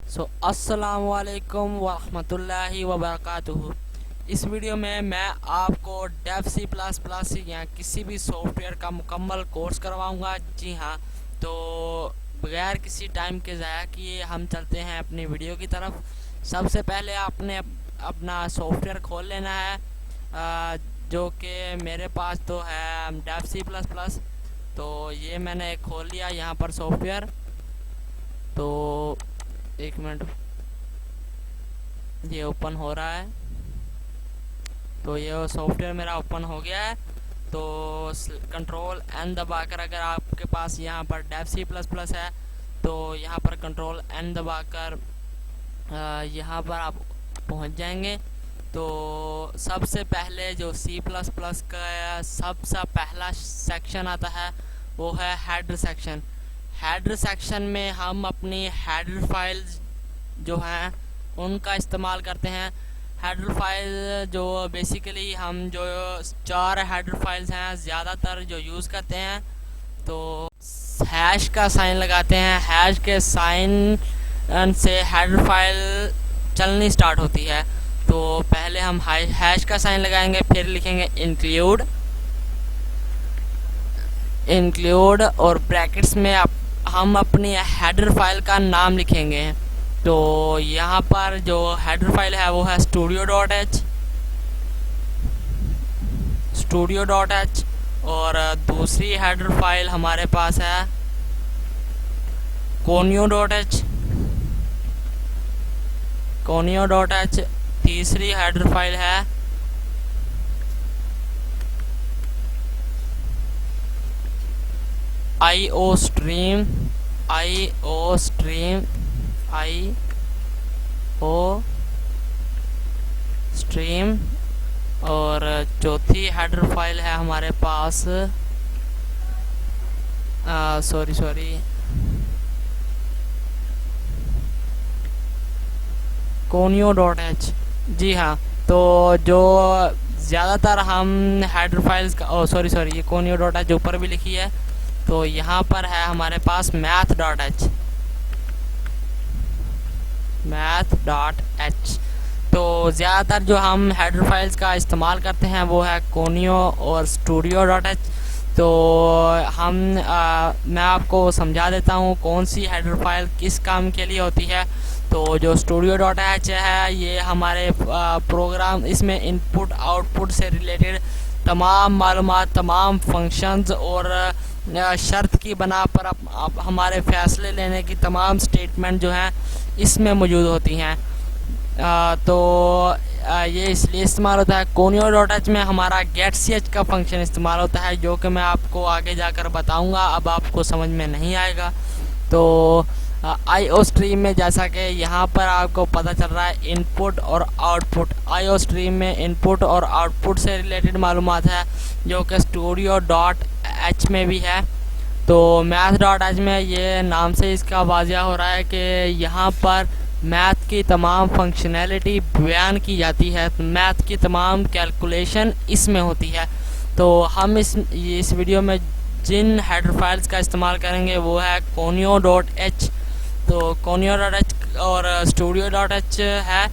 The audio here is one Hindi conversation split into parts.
अस्सलामुअलैकुम वरहमतुल्लाहि वबरकातुहू। इस वीडियो में मैं आपको डेव सी प्लस प्लस या किसी भी सॉफ्टवेयर का मुकम्मल कोर्स करवाऊंगा। जी हाँ, तो बगैर किसी टाइम के ज़ाया किए हम चलते हैं अपनी वीडियो की तरफ। सबसे पहले आपने अपना सॉफ्टवेयर खोल लेना है, जो कि मेरे पास तो है डेव सी प्लस प्लस। तो ये मैंने खोल लिया यहाँ पर सॉफ्टवेयर। तो एक मिनट, ये ओपन हो रहा है। तो ये सॉफ्टवेयर मेरा ओपन हो गया है। तो कंट्रोल एन दबाकर, अगर आपके पास यहाँ पर डेव सी प्लस प्लस है तो यहाँ पर कंट्रोल एन दबाकर यहाँ पर आप पहुँच जाएंगे। तो सबसे पहले जो सी प्लस प्लस का सबसे पहला सेक्शन आता है वो है हेडर सेक्शन। हेडर सेक्शन में हम अपनी हेडर फाइल्स जो हैं उनका इस्तेमाल करते हैं। हेडर फाइल जो बेसिकली हम जो 4 हेडर फाइल्स हैं ज़्यादातर जो यूज़ करते हैं, तो हैश का साइन लगाते हैं। हैश के साइन से हेडर फाइल चलनी स्टार्ट होती है। तो पहले हम हैश का साइन लगाएंगे, फिर लिखेंगे इंक्लूड और ब्रैकेट्स में हम अपनी हेडर फाइल का नाम लिखेंगे। तो यहाँ पर जो हेडर फाइल है वो है studio.h और दूसरी हेडर फाइल हमारे पास है conio.h। तीसरी हेडर फाइल है iostream और चौथी हेडर फाइल है हमारे पास conio.h। जी हाँ, तो जो ज़्यादातर हम हेडर फाइल्स का ये conio.h ऊपर भी लिखी है। तो यहाँ पर है हमारे पास math.h। तो ज़्यादातर जो हम हेडर फाइल्स का इस्तेमाल करते हैं वो है conio और studio.h। तो मैं आपको समझा देता हूँ कौन सी हेडर फाइल किस काम के लिए होती है। तो जो studio.h है ये हमारे प्रोग्राम, इसमें इनपुट आउटपुट से रिलेटेड तमाम मालूमात, तमाम फंक्शंस और शर्त की बना पर हमारे फैसले लेने की तमाम स्टेटमेंट जो हैं इसमें मौजूद होती हैं। तो ये इसलिए इस्तेमाल होता है। conio.h में हमारा getch का फंक्शन इस्तेमाल होता है, जो कि मैं आपको आगे जाकर बताऊंगा, अब आपको समझ में नहीं आएगा। तो iostream में जैसा कि यहाँ पर आपको पता चल रहा है इनपुट और आउटपुट, iostream में इनपुट और आउटपुट से रिलेटेड मालूमात है जो कि studio.h में भी है। तो math.h में ये नाम से इसका वाजिया हो रहा है कि यहाँ पर मैथ की तमाम फंक्शनैलिटी बयान की जाती है, मैथ की तमाम कैलकुलेशन इसमें होती है। तो हम इस वीडियो में जिन हेडर फाइल्स का इस्तेमाल करेंगे वो है conio.h। तो conio.h और studio.h है।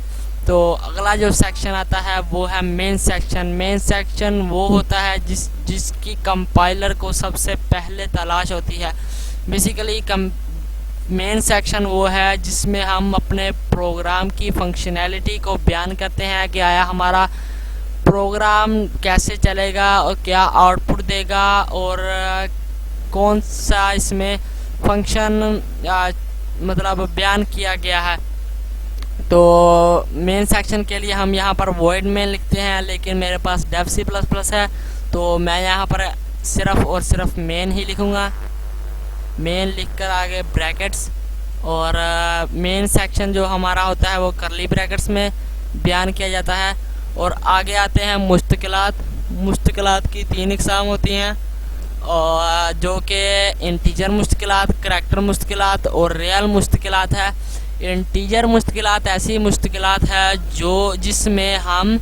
तो अगला जो सेक्शन आता है वो है मेन सेक्शन वो होता है जिसकी कंपाइलर को सबसे पहले तलाश होती है। बेसिकली मेन सेक्शन वो है जिसमें हम अपने प्रोग्राम की फंक्शनैलिटी को बयान करते हैं कि आया हमारा प्रोग्राम कैसे चलेगा और क्या आउटपुट देगा और कौन सा इसमें फंक्शन मतलब बयान किया गया है। तो मेन सेक्शन के लिए हम यहाँ पर void मेन लिखते हैं, लेकिन मेरे पास डेव सी प्लस प्लस है तो मैं यहाँ पर सिर्फ और सिर्फ मेन ही लिखूँगा। मेन लिखकर आगे ब्रैकेट्स और मेन सेक्शन जो हमारा होता है वो करली ब्रैकेट्स में बयान किया जाता है। और आगे आते हैं मुश्तकिलात की 3 इकसाम होती हैं, और जो कि इंटीजर मुश्तकिलात, करैक्टर मुश्तकिलात और रियल मुश्तकिलात है। इंटीजर मुश्तकिलात ऐसी मुश्तकिलात है जिसमें हम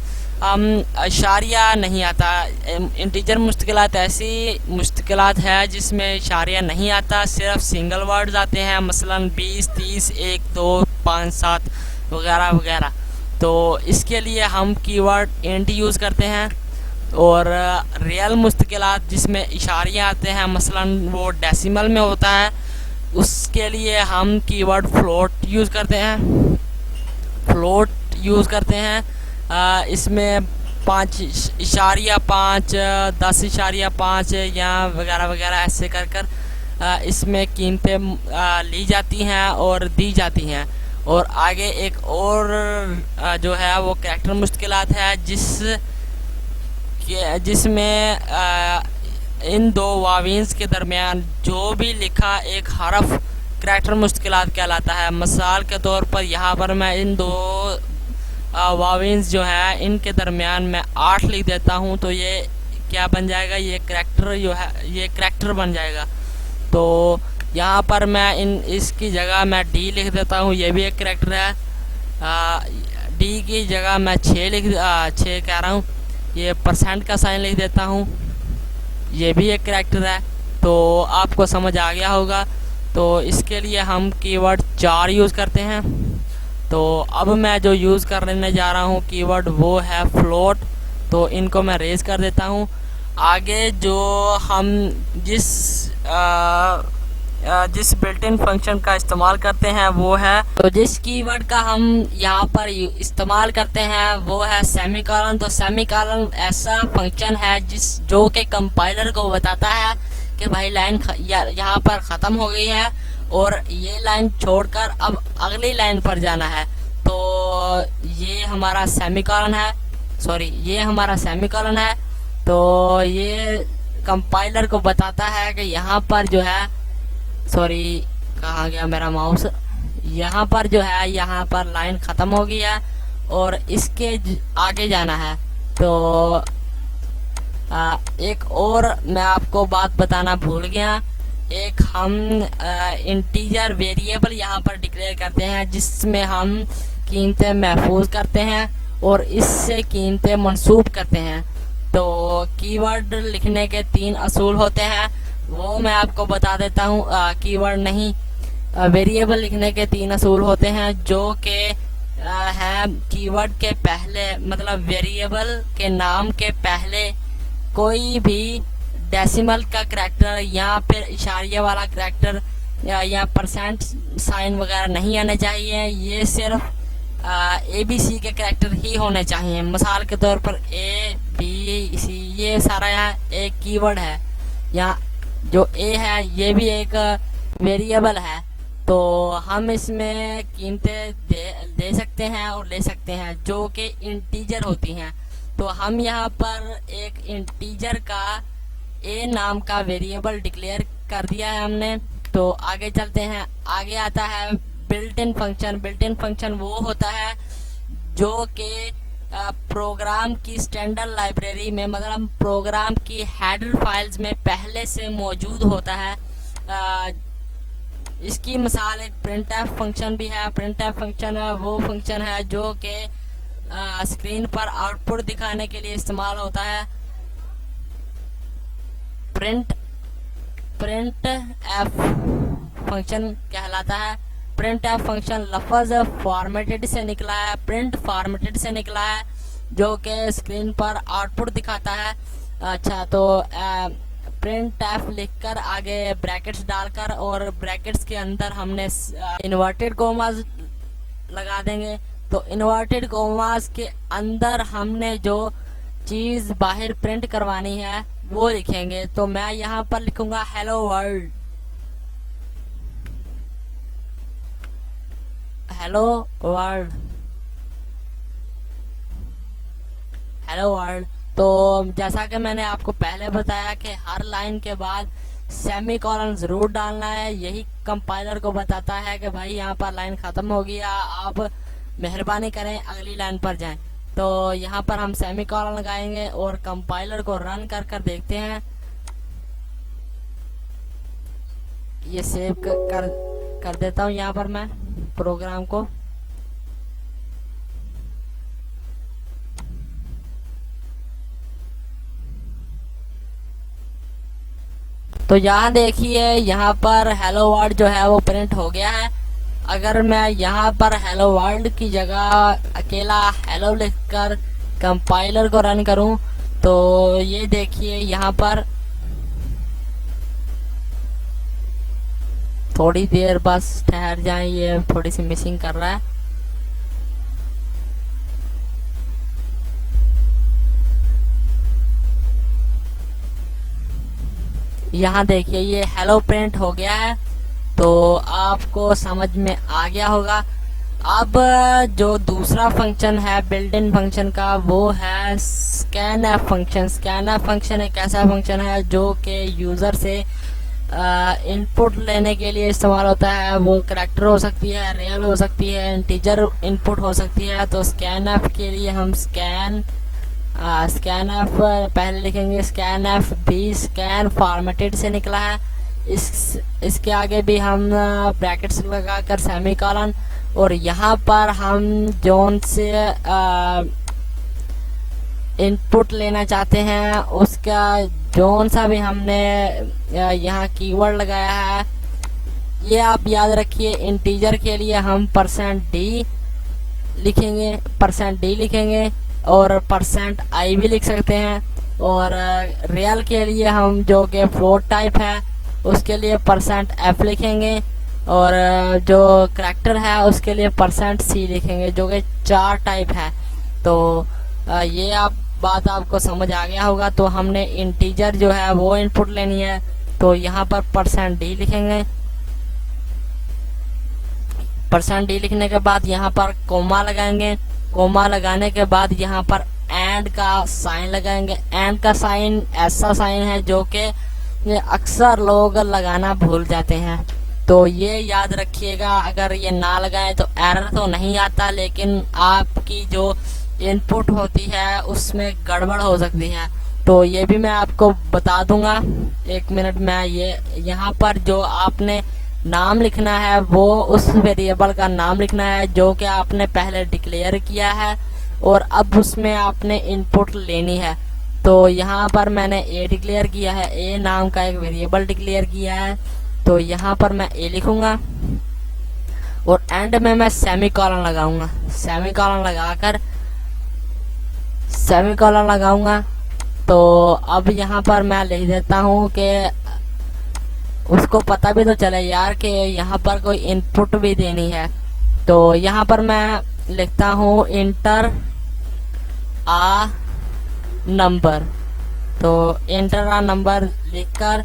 इशारिया नहीं आता। इंटीजर मुश्तकिलात ऐसी मुश्तकिलात है जिसमें इशारिया नहीं आता, सिर्फ सिंगल वर्ड्स आते हैं, मसलन 20, 30, 1, 2, 5 7 वगैरह वगैरह। तो इसके लिए हम कीवर्ड इंट यूज़ करते हैं। और रियल मुश्किलात जिसमें इशारियाँ आते हैं, मसलन वो डेसिमल में होता है, उसके लिए हम कीवर्ड फ्लोट यूज़ करते हैं। फ्लोट यूज़ करते हैं इसमें 5.5 10.5 या वगैरह वगैरह ऐसे कर कर इसमें कीमतें ली जाती हैं और दी जाती हैं। और आगे एक और जो है वो कैरेक्टर मुश्किलात है जिसमें इन दो वावीन्स के दरमियान जो भी लिखा एक हरफ कैरेक्टर मुश्किलात कहलाता है। मिसाल के तौर पर यहाँ पर मैं इन दो वावीन्स जो है इनके दरमियान मैं 8 लिख देता हूँ, तो ये क्या बन जाएगा, ये कैरेक्टर जो है ये कैरेक्टर बन जाएगा। तो यहाँ पर मैं इसकी जगह मैं डी लिख देता हूँ, ये भी एक कैरेक्टर है। डी की जगह मैं 6 कह रहा हूँ, ये परसेंट का साइन लिख देता हूँ, ये भी एक कैरेक्टर है। तो आपको समझ आ गया होगा। तो इसके लिए हम कीवर्ड 4 यूज़ करते हैं। तो अब मैं जो यूज़ करने जा रहा हूँ कीवर्ड वो है फ्लोट। तो इनको मैं रेज कर देता हूँ। आगे जो हम जिस बिल्ट इन फंक्शन का इस्तेमाल करते हैं वो है, तो जिस कीवर्ड का हम यहाँ पर इस्तेमाल करते हैं वो है सेमीकोलन। तो सेमीकोलन ऐसा फंक्शन है जो कि कंपाइलर को बताता है कि भाई लाइन यहाँ पर ख़त्म हो गई है और ये लाइन छोड़कर अब अगली लाइन पर जाना है। तो ये हमारा सेमीकोलन है, ये हमारा सेमीकोलन है। तो ये कंपाइलर को बताता है कि यहाँ पर जो है कहाँ गया मेरा माउस, यहाँ पर जो है यहाँ पर लाइन ख़त्म हो गई है और इसके आगे जाना है। तो एक और मैं आपको बात बताना भूल गया, एक हम इंटीजर वेरिएबल यहाँ पर डिक्लेयर करते हैं जिसमें हम कीमतें महफूज करते हैं और इससे कीमतें मंसूब करते हैं। तो कीवर्ड लिखने के 3 असूल होते हैं, वो मैं आपको बता देता हूँ। कीवर्ड नहीं, वेरिएबल लिखने के 3 असूल होते हैं जो कि हैं कीवर्ड के पहले, मतलब वेरिएबल के नाम के पहले कोई भी डेसिमल का करैक्टर या फिर इशारिया वाला करैक्टर या परसेंट साइन वगैरह नहीं आने चाहिए। ये सिर्फ ABC के करैक्टर ही होने चाहिए। मिसाल के तौर पर ABC ये सारा यहाँ एक कीवर्ड है, यहाँ जो A है ये भी एक वेरिएबल है। तो हम इसमें कीमतें दे सकते हैं और ले सकते हैं जो कि इंटीजर होती हैं। तो हम यहाँ पर एक इंटीजर का A नाम का वेरिएबल डिक्लेयर कर दिया है हमने। तो आगे चलते हैं। आगे आता है built in function. Built in function वो होता है जो कि प्रोग्राम की स्टैंडर्ड लाइब्रेरी में, मतलब प्रोग्राम की हेडर फाइल्स में पहले से मौजूद होता है। इसकी मिसाल एक प्रिंटफ फंक्शन भी है। प्रिंटफ फंक्शन वो फंक्शन है जो कि स्क्रीन पर आउटपुट दिखाने के लिए इस्तेमाल होता है। प्रिंट एफ फंक्शन कहलाता है। प्रिंट एफ फंक्शन लफ्ज फॉर्मेटेड से निकला है, प्रिंट फॉर्मेटेड से निकला है जो कि स्क्रीन पर आउटपुट दिखाता है। अच्छा, तो प्रिंट एफ लिखकर आगे ब्रैकेट्स डालकर और ब्रैकेट्स के अंदर हमने इन्वर्टेड कोमास लगा देंगे। तो इन्वर्टेड कोमास के अंदर हमने जो चीज़ बाहर प्रिंट करवानी है वो लिखेंगे। तो मैं यहाँ पर लिखूंगा hello world. Hello world, hello world. तो जैसा कि मैंने आपको पहले बताया कि हर लाइन के बाद सेमीकोलन जरूर डालना है। यही कंपाइलर को बताता है कि भाई यहाँ पर लाइन ख़त्म हो गई, आप मेहरबानी करें अगली लाइन पर जाएं। तो यहाँ पर हम सेमीकोलन लगाएंगे और कंपाइलर को रन कर देखते हैं। ये सेव कर देता हूँ यहाँ पर मैं प्रोग्राम को। तो यहाँ देखिए, यहाँ पर हेलो वर्ल्ड जो है वो प्रिंट हो गया है। अगर मैं यहाँ पर हेलो वर्ल्ड की जगह अकेला हेलो लिखकर कंपाइलर को रन करूं तो ये देखिए यहाँ पर थोड़ी देर बस ठहर जाए, ये थोड़ी सी मिसिंग कर रहा है। यहाँ देखिए ये हेलो प्रिंट हो गया है, तो आपको समझ में आ गया होगा। अब जो दूसरा फंक्शन है बिल्ट इन फंक्शन का वो है scan F function. Scan F function एक ऐसा फंक्शन है जो कि यूज़र से इनपुट लेने के लिए इस्तेमाल होता है। वो करैक्टर हो सकती है, रियल हो सकती है, इंटीजर इनपुट हो सकती है। तो स्कैन एफ के लिए हम स्कैन एफ पहले लिखेंगे, स्कैन एफ भी स्कैन फॉर्मेटेड से निकला है। इसके आगे भी हम ब्रैकेट्स लगाकर सेमीकोलन, और यहाँ पर हम जोन से इनपुट लेना चाहते हैं उसका जोन सा भी हमने यहाँ कीवर्ड लगाया है। ये आप याद रखिए, इंटीजर के लिए हम %d लिखेंगे और %i भी लिख सकते हैं। और रियल के लिए हम जो कि फ्लोट टाइप है उसके लिए %f लिखेंगे, और जो करैक्टर है उसके लिए %c लिखेंगे, जो कि 4 टाइप है। तो ये बात आपको समझ आ गया होगा। तो हमने इंटीजर जो है वो इनपुट लेनी है, तो यहाँ पर %d लिखेंगे। %d लिखने के बाद यहाँ पर कोमा लगाएंगे। कोमा लगाने के बाद यहाँ पर एंड का साइन लगाएंगे। एंड का साइन ऐसा साइन है जो कि अक्सर लोग लगाना भूल जाते हैं, तो ये याद रखिएगा। अगर ये ना लगाएं तो एरर तो नहीं आता, लेकिन आपकी जो इनपुट होती है उसमें गड़बड़ हो सकती है। तो ये भी मैं आपको बता दूंगा। 1 मिनट में ये यहाँ पर जो आपने नाम लिखना है वो उस वेरिएबल का नाम लिखना है जो कि आपने पहले डिक्लेयर किया है, और अब उसमें आपने इनपुट लेनी है। तो यहाँ पर मैंने ए डिक्लेयर किया है, ए नाम का एक वेरिएबल डिक्लेयर किया है। तो यहाँ पर मैं ए लिखूंगा और एंड में मैं सेमीकोलन लगाऊंगा। सेमीकोलन लगाऊंगा। तो अब यहाँ पर मैं लिख देता हूँ कि उसको पता भी तो चले यार कि यहाँ पर कोई इनपुट भी देनी है। तो यहाँ पर मैं लिखता हूँ इंटर आ नंबर। तो इंटर आ नंबर लिखकर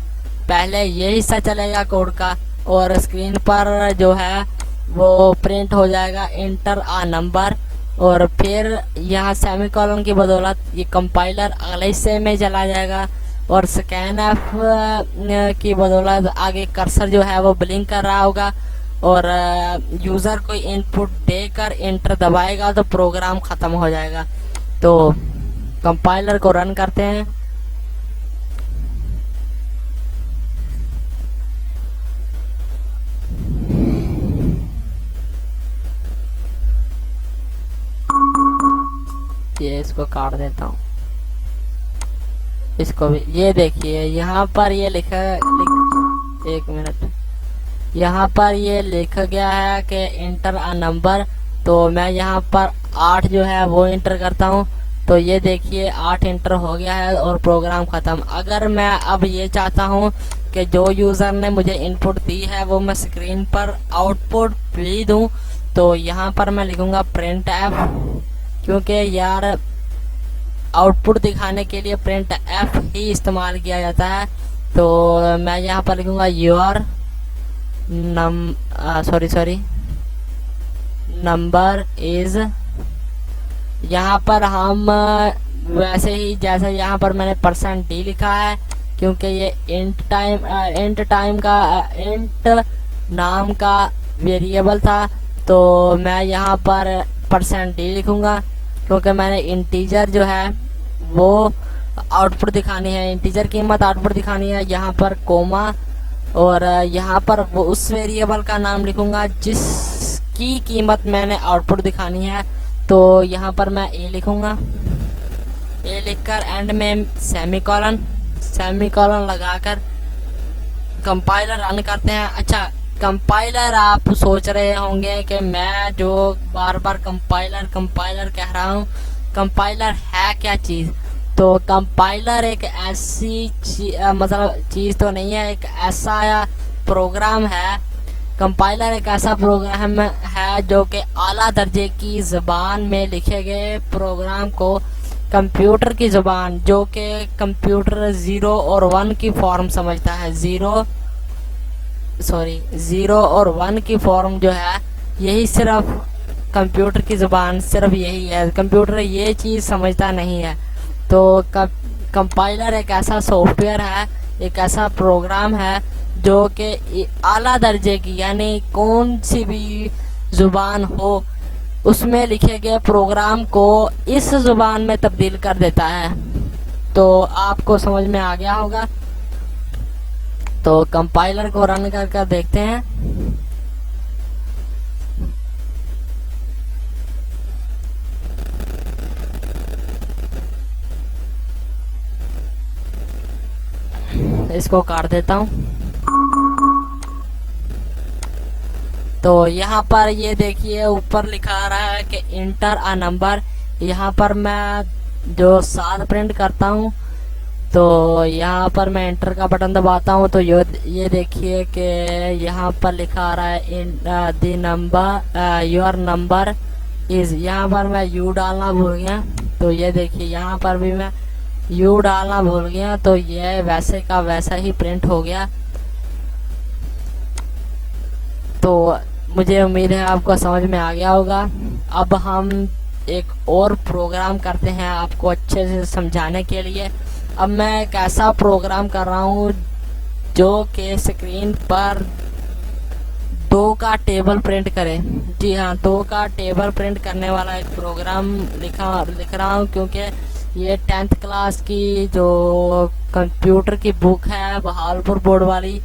पहले ये हिस्सा चलेगा कोड का, और स्क्रीन पर जो है वो प्रिंट हो जाएगा इंटर आ नंबर। और फिर यहाँ सेमीकोलन की बदौलत ये कंपाइलर अगले हिस्से में चला जाएगा, और स्कैन एफ की बदौलत आगे कर्सर जो है वो ब्लिंक कर रहा होगा, और यूज़र कोई इनपुट देकर इंटर दबाएगा तो प्रोग्राम ख़त्म हो जाएगा। तो कंपाइलर को रन करते हैं। ये इसको काट देता हूँ, इसको भी। ये देखिए यहाँ पर ये एक मिनट, यहाँ पर ये लिखा गया है कि इंटर अ नंबर। तो मैं यहाँ पर 8 जो है वो इंटर करता हूँ। तो ये देखिए 8 इंटर हो गया है और प्रोग्राम ख़त्म। अगर मैं अब ये चाहता हूँ कि जो यूज़र ने मुझे इनपुट दी है वो मैं स्क्रीन पर आउटपुट भी दूँ, तो यहाँ पर मैं लिखूँगा प्रिंट एफ, क्योंकि यार आउटपुट दिखाने के लिए प्रिंट एफ ही इस्तेमाल किया जाता है। तो मैं यहाँ पर लिखूँगा योर नंबर इज। यहाँ पर हम वैसे ही जैसे यहाँ पर मैंने %d लिखा है, क्योंकि ये इंट नाम का वेरिएबल था। तो मैं यहाँ पर %d लिखूँगा, क्योंकि मैंने इंटीजर जो है वो आउटपुट दिखानी है, इंटीजर कीमत आउटपुट दिखानी है। यहाँ पर कोमा, और यहाँ पर वो उस वेरिएबल का नाम लिखूँगा जिसकी कीमत मैंने आउटपुट दिखानी है। तो यहाँ पर मैं ए लिखूँगा, ए लिखकर एंड में सेमीकोलन लगाकर कंपाइलर रन करते हैं। अच्छा, कंपाइलर आप सोच रहे होंगे कि मैं जो बार बार कंपाइलर कंपाइलर कह रहा हूँ, कंपाइलर है क्या चीज़। तो कंपाइलर एक ऐसी मतलब चीज़ तो नहीं है, एक ऐसा प्रोग्राम है। कंपाइलर एक ऐसा प्रोग्राम है जो कि आला दर्जे की ज़बान में लिखे गए प्रोग्राम को कंप्यूटर की ज़बान, जो कि कंप्यूटर 0 और 1 की फॉर्म समझता है, ज़ीरो और 1 की फॉर्म जो है, यही सिर्फ कंप्यूटर की ज़बान सिर्फ यही है, कंप्यूटर ये चीज़ समझता नहीं है। तो कंपाइलर एक ऐसा सॉफ्टवेयर है, एक ऐसा प्रोग्राम है जो कि आला दर्जे की, यानी कौन सी भी ज़ुबान हो उसमें लिखे गए प्रोग्राम को इस ज़ुबान में तब्दील कर देता है। तो आपको समझ में आ गया होगा। तो कंपाइलर को रन कर देखते हैं। इसको काट देता हूँ। तो यहाँ पर ये देखिए ऊपर लिखा आ रहा है कि इंटर अ नंबर। यहाँ पर मैं जो 7 प्रिंट करता हूँ, तो यहाँ पर मैं इंटर का बटन दबाता हूँ, तो ये देखिए कि यहाँ पर लिखा आ रहा है in the number your number is. यहाँ पर मैं यू डालना भूल गया, तो ये देखिए यहाँ पर भी मैं यू डालना भूल गया, तो ये वैसे का वैसा ही प्रिंट हो गया। तो मुझे उम्मीद है आपको समझ में आ गया होगा। अब हम एक और प्रोग्राम करते हैं आपको अच्छे से समझाने के लिए। अब मैं एक ऐसा प्रोग्राम कर रहा हूँ जो कि स्क्रीन पर 2 का टेबल प्रिंट करे। जी हाँ, 2 का टेबल प्रिंट करने वाला एक प्रोग्राम लिख रहा हूँ, क्योंकि ये 10th क्लास की जो कंप्यूटर की बुक है बहालपुर बोर्ड वाली,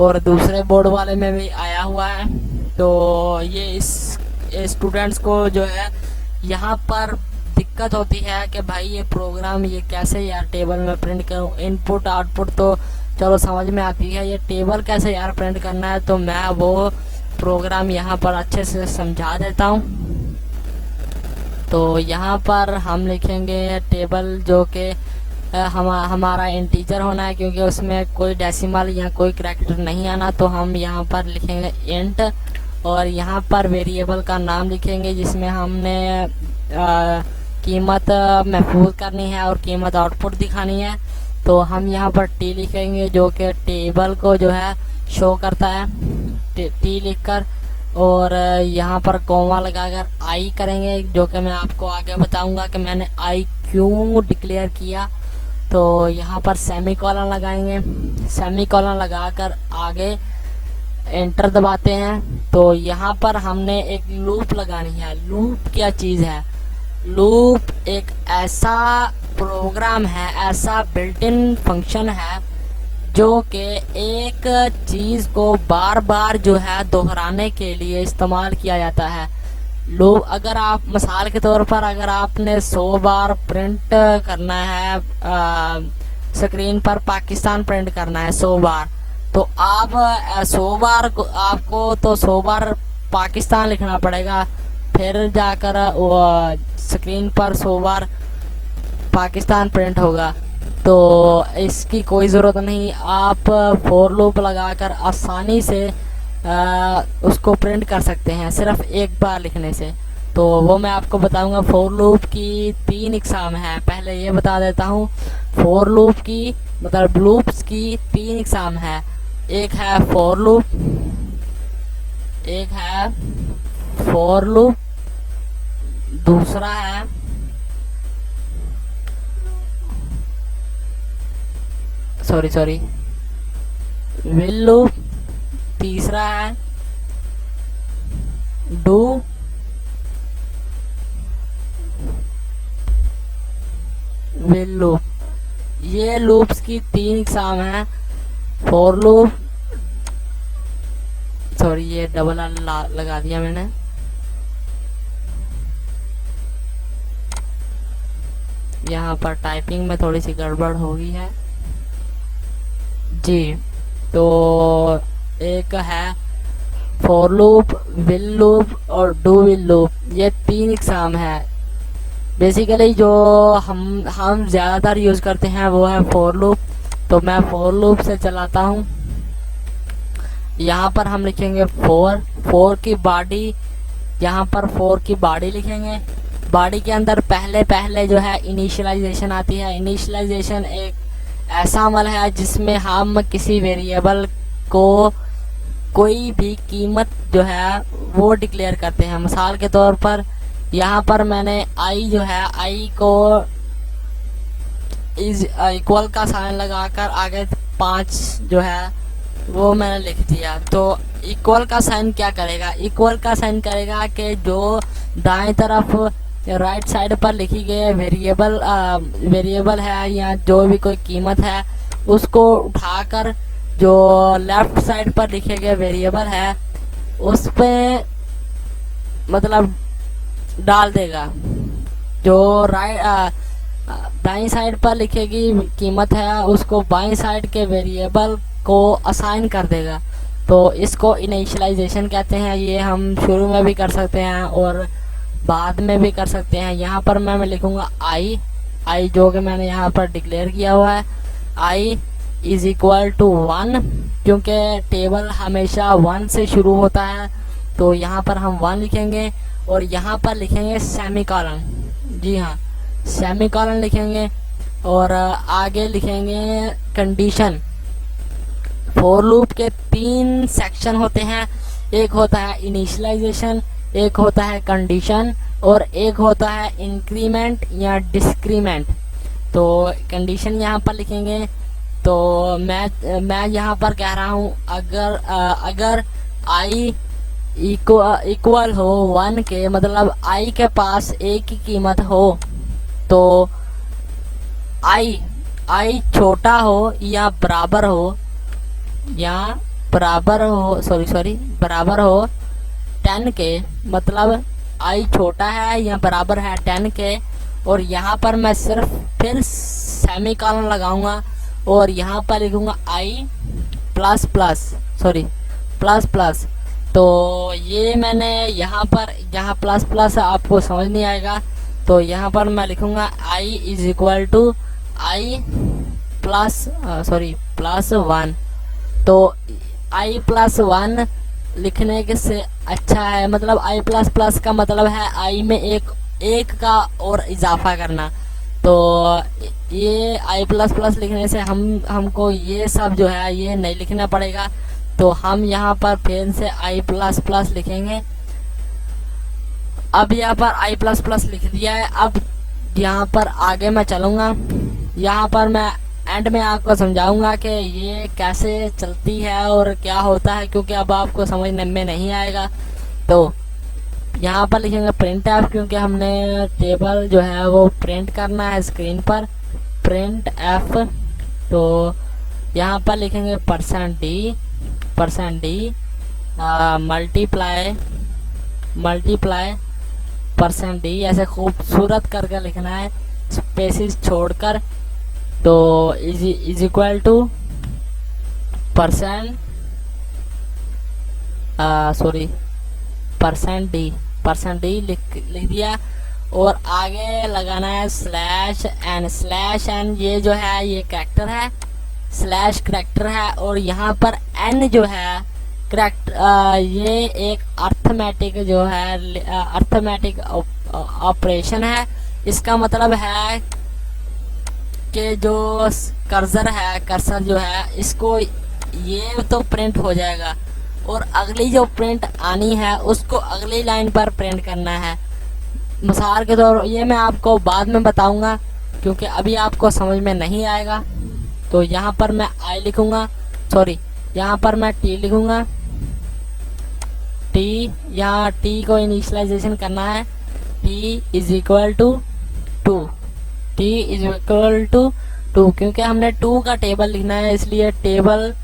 और दूसरे बोर्ड वाले में भी आया हुआ है। तो ये इस स्टूडेंट्स को जो है यहाँ पर दिक्कत होती है कि भाई ये प्रोग्राम ये कैसे यार टेबल में प्रिंट करूँ। इनपुट आउटपुट तो चलो समझ में आती है, ये टेबल कैसे यार प्रिंट करना है। तो मैं वो प्रोग्राम यहाँ पर अच्छे से समझा देता हूँ। तो यहाँ पर हम लिखेंगे टेबल, जो कि हमारा इंटीजर होना है, क्योंकि उसमें कोई डेसिमल या कोई करैक्टर नहीं आना। तो हम यहाँ पर लिखेंगे इंट, और यहाँ पर वेरिएबल का नाम लिखेंगे जिसमें हमने कीमत महफूज करनी है और कीमत आउटपुट दिखानी है। तो हम यहाँ पर टी लिखेंगे जो कि टेबल को जो है शो करता है, टी लिखकर, और यहाँ पर कॉमा लगाकर आई करेंगे, जो कि मैं आपको आगे बताऊंगा कि मैंने आई क्यों डिक्लेयर किया। तो यहाँ पर सेमी कॉलन लगाएंगे, सेमी कॉलन लगाकर आगे एंटर दबाते हैं। तो यहाँ पर हमने एक लूप लगानी है। लूप क्या चीज़ है? लूप एक ऐसा प्रोग्राम है, ऐसा बिल्ट इन फंक्शन है जो कि एक चीज़ को बार बार जो है दोहराने के लिए इस्तेमाल किया जाता है। लूप, अगर आप मिसाल के तौर पर अगर आपने 100 बार प्रिंट करना है स्क्रीन पर पाकिस्तान प्रिंट करना है 100 बार, तो आप 100 बार आपको तो 100 बार पाकिस्तान लिखना पड़ेगा, फिर जाकर स्क्रीन पर 100 बार पाकिस्तान प्रिंट होगा। तो इसकी कोई ज़रूरत नहीं, आप फॉर लूप लगाकर आसानी से उसको प्रिंट कर सकते हैं सिर्फ एक बार लिखने से। तो वो मैं आपको बताऊंगा। फॉर लूप की 3 इकसाम है, पहले ये बता देता हूँ। फॉर लूप की मतलब लूप्स की 3 इकसाम है। एक है फॉर लूप, एक है फॉर लूप, दूसरा है सॉरी विल लूप, तीसरा है डू, विल लूप। ये लूप्स की 3 इकसाम है। फॉर लूप, सॉरी ये डबल लगा दिया मैंने। यहाँ पर टाइपिंग में थोड़ी सी गड़बड़ हो गई है जी। तो एक है फॉर लूप, विल लूप और डू विल लूप, ये 3 एग्जाम है। बेसिकली जो हम ज़्यादातर यूज़ करते हैं वो है फॉर लूप। तो मैं फॉर लूप से चलाता हूँ। यहाँ पर हम लिखेंगे फोर की बॉडी, यहाँ पर फोर की बॉडी लिखेंगे। बॉडी के अंदर पहले पहले जो है इनिशियलाइजेशन आती है। इनिशियलाइजेशन एक ऐसा अमल है जिसमें हम किसी वेरिएबल को कोई भी कीमत जो है वो डिक्लेयर करते हैं। मिसाल के तौर पर यहाँ पर मैंने आई जो है, आई को इज इक्वल का साइन लगाकर आगे 5 जो है वो मैंने लिख दिया। तो इक्वल का साइन क्या करेगा? इक्वल का साइन करेगा कि जो दाएं तरफ राइट साइड पर लिखी गई वेरिएबल है या जो भी कोई कीमत है उसको उठाकर जो लेफ्ट साइड पर लिखे गए वेरिएबल है उस पे मतलब डाल देगा। जो दाईं साइड पर लिखेगी कीमत है उसको बाईं साइड के वेरिएबल को असाइन कर देगा। तो इसको इनिशियलाइजेशन कहते हैं। ये हम शुरू में भी कर सकते हैं और बाद में भी कर सकते हैं। यहाँ पर मैं लिखूंगा आई जो कि मैंने यहाँ पर डिक्लेयर किया हुआ है, आई इज इक्वल टू 1, क्योंकि टेबल हमेशा 1 से शुरू होता है। तो यहाँ पर हम 1 लिखेंगे और यहाँ पर लिखेंगे सेमीकोलन। जी हाँ, सेमीकोलन लिखेंगे और आगे लिखेंगे कंडीशन। फॉर लूप के 3 सेक्शन होते हैं, एक होता है इनिशियलाइजेशन, एक होता है कंडीशन और एक होता है इंक्रीमेंट या डिस्क्रीमेंट। तो कंडीशन यहाँ पर लिखेंगे। तो मैं यहाँ पर कह रहा हूँ अगर आई इक्वल हो 1 के, मतलब आई के पास एक की कीमत हो, तो आई छोटा हो या बराबर हो बराबर हो 10 के, मतलब आई छोटा है या बराबर है 10 के। और यहाँ पर मैं सिर्फ फिर सेमीकोलन लगाऊंगा और यहाँ पर लिखूंगा आई प्लस प्लस। तो ये मैंने यहाँ पर, यहाँ प्लस प्लस आपको समझ नहीं आएगा, तो यहाँ पर मैं लिखूंगा I is equal to I plus 1। तो आई प्लस 1 लिखने के से अच्छा है, मतलब आई प्लस प्लस का मतलब है आई में एक का और इजाफा करना। तो ये आई प्लस प्लस लिखने से हमको ये सब जो है ये नहीं लिखना पड़ेगा। तो हम यहाँ पर फिर से आई प्लस प्लस लिखेंगे। अब यहाँ पर आई प्लस प्लस लिख दिया है। अब यहाँ पर आगे मैं चलूँगा, यहाँ पर मैं एंड में आपको समझाऊंगा कि ये कैसे चलती है और क्या होता है, क्योंकि अब आपको समझने में नहीं आएगा। तो यहाँ पर लिखेंगे प्रिंट एफ, क्योंकि हमने टेबल जो है वो प्रिंट करना है स्क्रीन पर, प्रिंट एफ। तो यहाँ पर लिखेंगे %d मल्टीप्लाई %d, ऐसे खूबसूरत करके लिखना है स्पेसिस छोड़कर। तो इज इक्वल टू % d लिख दिया और आगे लगाना है स्लैश एन। ये जो है ये कैरेक्टर है, स्लैश कैरेक्टर है। और यहाँ पर एन जो है कैरेक्टर, ये एक अर्थमेटिक जो है अर्थमेटिक ऑपरेशन है। इसका मतलब है कि जो कर्सर जो है इसको ये तो प्रिंट हो जाएगा और अगली जो प्रिंट आनी है उसको अगली लाइन पर प्रिंट करना है। मिसाल के तौर ये मैं आपको बाद में बताऊंगा क्योंकि अभी आपको समझ में नहीं आएगा। तो यहाँ पर मैं आई लिखूंगा, यहाँ पर मैं टी लिखूंगा, टी, यहाँ टी को इनिशियलाइजेशन करना है। टी इज इक्वल टू 2 क्योंकि हमने 2 का टेबल लिखना है, इसलिए टेबल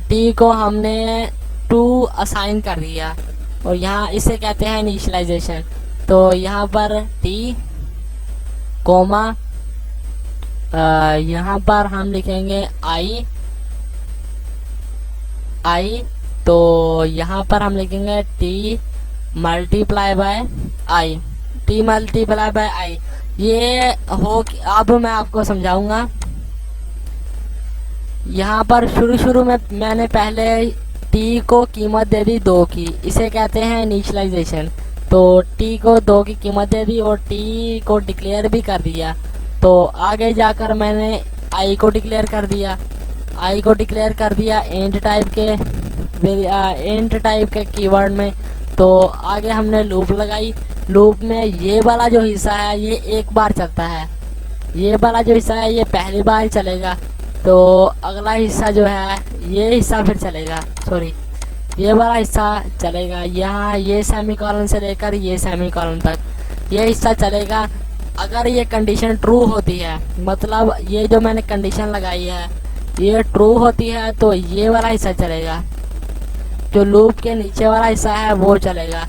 टी को हमने 2 असाइन कर दिया और यहाँ इसे कहते हैं इनिशियलाइजेशन। तो यहाँ पर टी कोमा यहाँ पर हम लिखेंगे आई तो यहाँ पर हम लिखेंगे T multiply by I, T multiply by I. ये हो, अब मैं आपको समझाऊंगा। यहाँ पर शुरू में मैंने पहले टी को कीमत दे दी 2 की, इसे कहते हैं इनिशियलाइजेशन। तो टी को 2 की कीमत दे दी और टी को डिक्लेयर भी कर दिया। तो आगे जाकर मैंने आई को डिक्लेयर कर दिया, आई को डिक्लेयर कर दिया इंट टाइप के कीवर्ड में। तो आगे हमने लूप लगाई। लूप में ये वाला जो हिस्सा है ये एक बार चलता है, ये वाला जो हिस्सा है ये पहली बार चलेगा। तो अगला हिस्सा जो है ये हिस्सा फिर चलेगा, सॉरी ये वाला हिस्सा चलेगा। यहाँ ये सेमीकोलन से लेकर ये सेमीकोलन तक ये हिस्सा चलेगा। अगर ये कंडीशन ट्रू होती है, मतलब ये जो मैंने कंडीशन लगाई है ये ट्रू होती है, तो ये वाला हिस्सा चलेगा, जो लूप के नीचे वाला हिस्सा है वो चलेगा।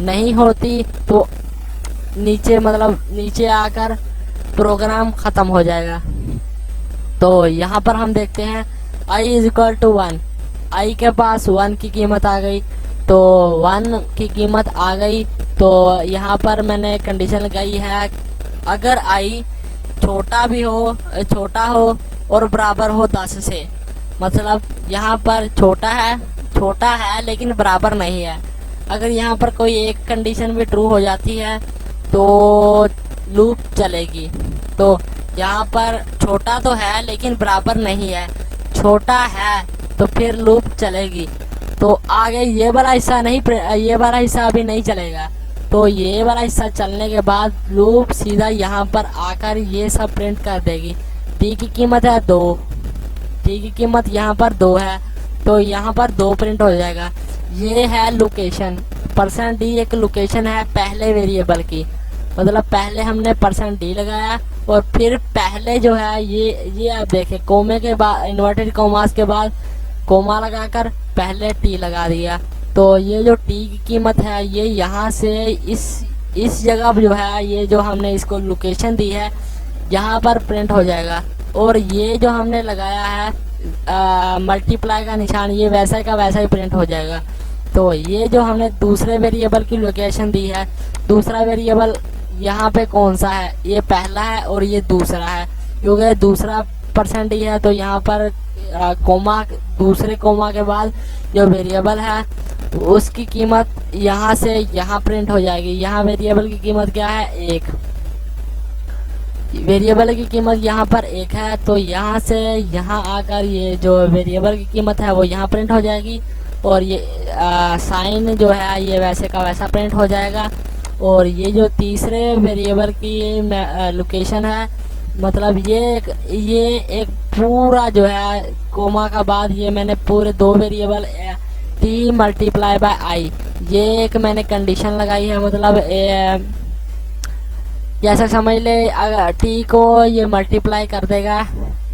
नहीं होती तो नीचे, मतलब नीचे आकर प्रोग्राम ख़त्म हो जाएगा। तो यहाँ पर हम देखते हैं i इज इक्वल टू 1, आई के पास 1 की कीमत आ गई। तो 1 की कीमत आ गई, तो यहाँ पर मैंने कंडीशन लगाई है अगर i छोटा हो और बराबर हो 10 से, मतलब यहाँ पर छोटा है लेकिन बराबर नहीं है। अगर यहाँ पर कोई एक कंडीशन भी ट्रू हो जाती है तो लूप चलेगी। तो यहाँ पर छोटा तो है लेकिन बराबर नहीं है, छोटा है तो फिर लूप चलेगी। तो आगे ये वाला हिस्सा नहीं, ये वाला हिस्सा अभी नहीं चलेगा। तो ये वाला हिस्सा चलने के बाद लूप सीधा यहाँ पर आकर ये सब प्रिंट कर देगी। टी की कीमत है 2, टी की कीमत यहाँ पर 2 है, तो यहाँ पर 2 प्रिंट हो जाएगा। ये है लोकेशन, %d एक लोकेशन है पहले वेरिएबल की, मतलब पहले हमने %d लगाया और फिर पहले जो है ये आप देखें कोमे के बाद, इन्वर्टेड कोमास के बाद कोमा लगाकर पहले टी लगा दिया। तो ये जो टी की कीमत है ये यहाँ से इस जगह जो है, ये जो हमने इसको लोकेशन दी है यहाँ पर प्रिंट हो जाएगा। और ये जो हमने लगाया है मल्टीप्लाई का निशान, ये वैसा का वैसा ही प्रिंट हो जाएगा। तो ये जो हमने दूसरे वेरिएबल की लोकेशन दी है, दूसरा वेरिएबल यहाँ पे कौन सा है, ये पहला है और ये दूसरा है, क्योंकि दूसरा %d है। तो यहाँ पर कोमा, दूसरे कोमा के बाद जो वेरिएबल है उसकी कीमत यहाँ से यहाँ प्रिंट हो जाएगी। यहाँ वेरिएबल की कीमत क्या है, 1, वेरिएबल की कीमत यहाँ पर 1 है। तो यहाँ से यहाँ आकर ये जो वेरिएबल की कीमत है वो यहाँ प्रिंट हो जाएगी और ये साइन जो है ये वैसे का वैसा प्रिंट हो जाएगा। और ये जो तीसरे वेरिएबल की लोकेशन है, मतलब ये एक पूरा जो है कोमा का बाद ये मैंने पूरे 2 variable T multiply by I, ये एक मैंने कंडीशन लगाई है। मतलब जैसा समझ ले, अगर टी को ये मल्टीप्लाई कर देगा,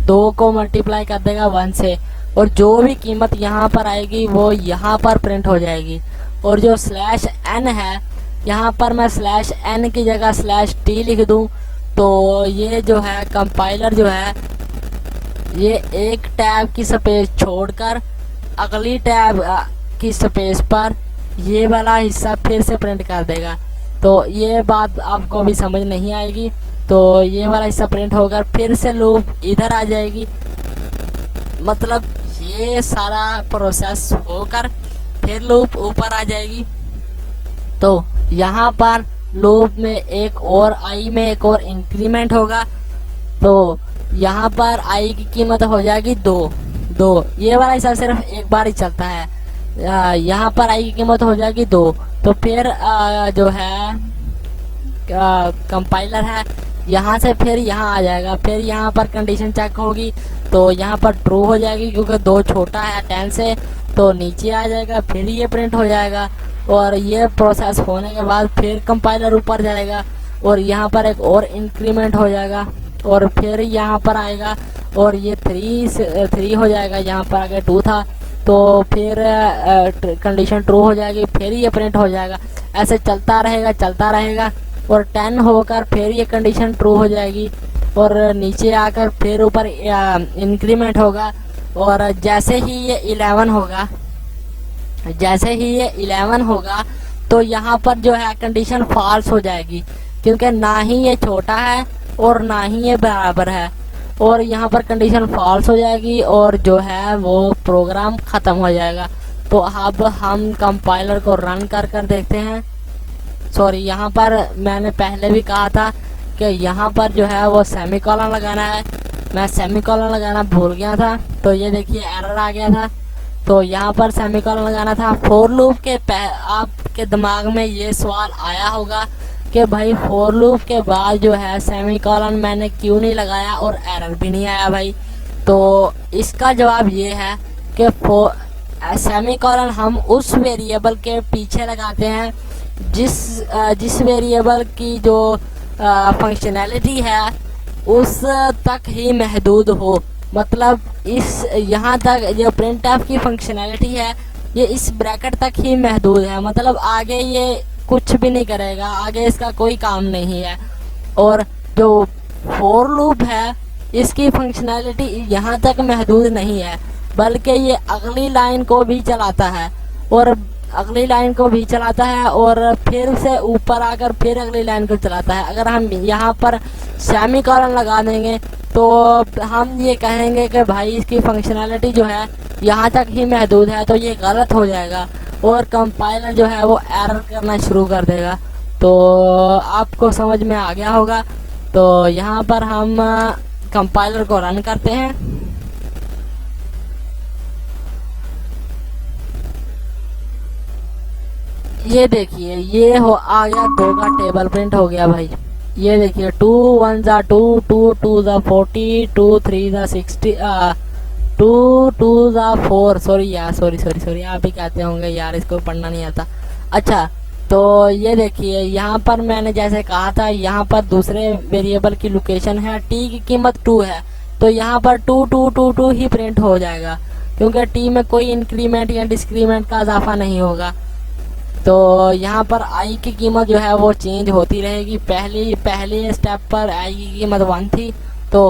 2 को मल्टीप्लाई कर देगा 1 से, और जो भी कीमत यहाँ पर आएगी वो यहाँ पर प्रिंट हो जाएगी। और जो /n है, यहाँ पर मैं /n की जगह /t लिख दूँ तो ये जो है कंपाइलर जो है ये एक टैब की स्पेस छोड़कर अगली टैब की स्पेस पर ये वाला हिस्सा फिर से प्रिंट कर देगा। तो ये बात आपको अभी समझ नहीं आएगी। तो ये वाला हिस्सा प्रिंट होकर फिर से लूप इधर आ जाएगी, मतलब ये सारा प्रोसेस होकर फिर लूप ऊपर आ जाएगी। तो यहाँ पर लूप में एक और आई में एक और इंक्रीमेंट होगा। तो यहाँ पर आई की कीमत हो जाएगी 2। ये वाला हिसाब सिर्फ एक बार ही चलता है। यहाँ पर आई की कीमत हो जाएगी 2। तो फिर जो है कंपाइलर है यहाँ से फिर यहाँ आ जाएगा, फिर यहाँ पर कंडीशन चेक होगी तो यहाँ पर ट्रू हो जाएगी, क्योंकि 2 छोटा है 10 से, तो नीचे आ जाएगा, फिर ये प्रिंट हो जाएगा। और ये प्रोसेस होने के बाद फिर कंपाइलर ऊपर जाएगा और यहाँ पर एक और इंक्रीमेंट हो जाएगा और फिर यहाँ पर आएगा और ये 3 हो जाएगा। यहाँ पर आगे 2 था तो फिर कंडीशन ट्रू हो जाएगी, फिर ये प्रिंट हो जाएगा। ऐसे चलता रहेगा और 10 होकर फिर ये कंडीशन ट्रू हो जाएगी और नीचे आकर फिर ऊपर इंक्रीमेंट होगा। और जैसे ही ये 11 होगा, जैसे ही ये 11 होगा तो यहाँ पर जो है कंडीशन फॉल्स हो जाएगी, क्योंकि ना ही ये छोटा है और ना ही ये बराबर है, और यहाँ पर कंडीशन फॉल्स हो जाएगी और जो है वो प्रोग्राम ख़त्म हो जाएगा। तो अब हम कंपाइलर को रन कर देखते हैं। सॉरी, यहाँ पर मैंने पहले भी कहा था कि यहाँ पर जो है वो सेमीकोलन लगाना है, मैं सेमीकोलन लगाना भूल गया था, तो ये देखिए एरर आ गया था। तो यहाँ पर सेमीकोलन लगाना था। फोर लूप के आपके दिमाग में ये सवाल आया होगा कि भाई फोर लूप के बाद जो है सेमीकोलन मैंने क्यों नहीं लगाया और एरर भी नहीं आया भाई। तो इसका जवाब ये है कि सेमीकोलन हम उस वेरिएबल के पीछे लगाते हैं जिस वेरिएबल की जो फंक्शनैलिटी है उस तक ही महदूद हो। मतलब इस यहाँ तक जो printf की फंक्शनैलिटी है ये इस ब्रैकेट तक ही महदूद है, मतलब आगे ये कुछ भी नहीं करेगा, आगे इसका कोई काम नहीं है। और जो फोर लूप है इसकी फंक्शनैलिटी यहाँ तक महदूद नहीं है, बल्कि ये अगली लाइन को भी चलाता है और अगली लाइन को भी चलाता है और फिर से ऊपर आकर फिर अगली लाइन को चलाता है। अगर हम यहाँ पर सेमीकोलन लगा देंगे तो हम ये कहेंगे कि भाई इसकी फंक्शनैलिटी जो है यहाँ तक ही महदूद है, तो ये गलत हो जाएगा और कंपाइलर जो है वो एरर करना शुरू कर देगा। तो आपको समझ में आ गया होगा। तो यहाँ पर हम कंपाइलर को रन करते हैं। ये देखिए ये हो आ गया, 2 का टेबल प्रिंट हो गया भाई। ये देखिए 2 1 जा 2, 2 2 जा 40, 2 3 जा 60, 2 2 जा 4। सॉरी यार, सॉरी आप भी कहते होंगे यार इसको पढ़ना नहीं आता। अच्छा, तो ये देखिए यहाँ पर मैंने जैसे कहा था यहाँ पर दूसरे वेरिएबल की लोकेशन है, टी की कीमत 2 है, तो यहाँ पर 2 2 2 2 ही प्रिंट हो जाएगा, क्योंकि टी में कोई इंक्रीमेंट या डिस्क्रीमेंट का इजाफा नहीं होगा। तो यहाँ पर आई की कीमत जो है वो चेंज होती रहेगी। पहली स्टेप पर आई की कीमत 1 थी तो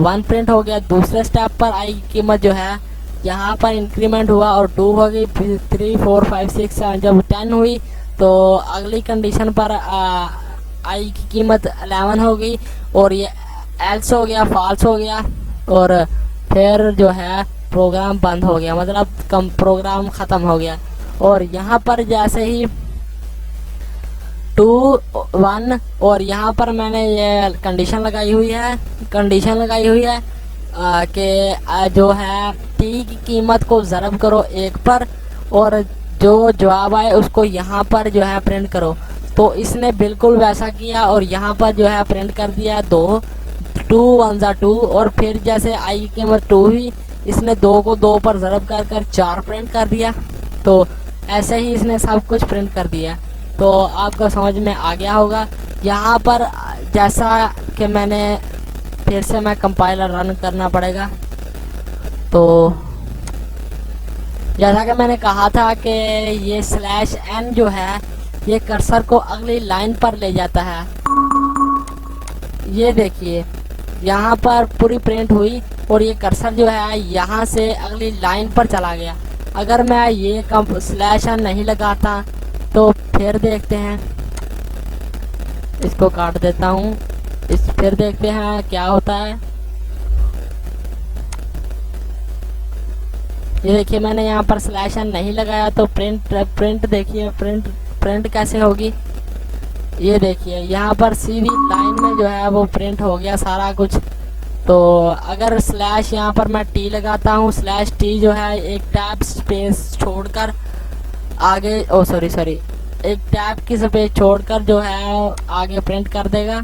1 प्रिंट हो गया। दूसरे स्टेप पर आई की कीमत जो है यहाँ पर इंक्रीमेंट हुआ और 2 हो गई, फिर 3 4 5 6 7 जब 10 हुई तो अगली कंडीशन पर आई की कीमत 11 हो गई और ये एल्स हो गया, फॉल्स हो गया और फिर जो है प्रोग्राम बंद हो गया, मतलब प्रोग्राम ख़त्म हो गया। और यहाँ पर जैसे ही 2 1 और यहाँ पर मैंने ये कंडीशन लगाई हुई है कि जो है टी की कीमत को ज़रब करो 1 पर और जो जवाब आए उसको यहाँ पर जो है प्रिंट करो। तो इसने बिल्कुल वैसा किया और यहाँ पर जो है प्रिंट कर दिया 2 2 1 जा 2 और फिर जैसे आई की कीमत 2 हुई इसने 2 को 2 पर ज़रब कर 4 प्रिंट कर दिया। तो ऐसे ही इसने सब कुछ प्रिंट कर दिया। तो आपको समझ में आ गया होगा। यहाँ पर जैसा कि मैंने फिर से मैं कंपाइलर रन करना पड़ेगा। तो जैसा कि मैंने कहा था कि ये /n जो है ये कर्सर को अगली लाइन पर ले जाता है। ये देखिए यहाँ पर पूरी प्रिंट हुई और ये कर्सर जो है यहाँ से अगली लाइन पर चला गया। अगर मैं ये /n नहीं लगाता तो फिर देखते हैं, इसको काट देता हूँ, फिर देखते हैं क्या होता है। ये देखिए मैंने यहाँ पर /n नहीं लगाया तो प्रिंट देखिए प्रिंट कैसे होगी। ये देखिए यहाँ पर सीधी लाइन में जो है वो प्रिंट हो गया सारा कुछ। तो अगर यहाँ पर मैं टी लगाता हूँ /t जो है एक टैब स्पेस छोड़कर आगे एक टैब की स्पेस छोड़कर जो है आगे प्रिंट कर देगा।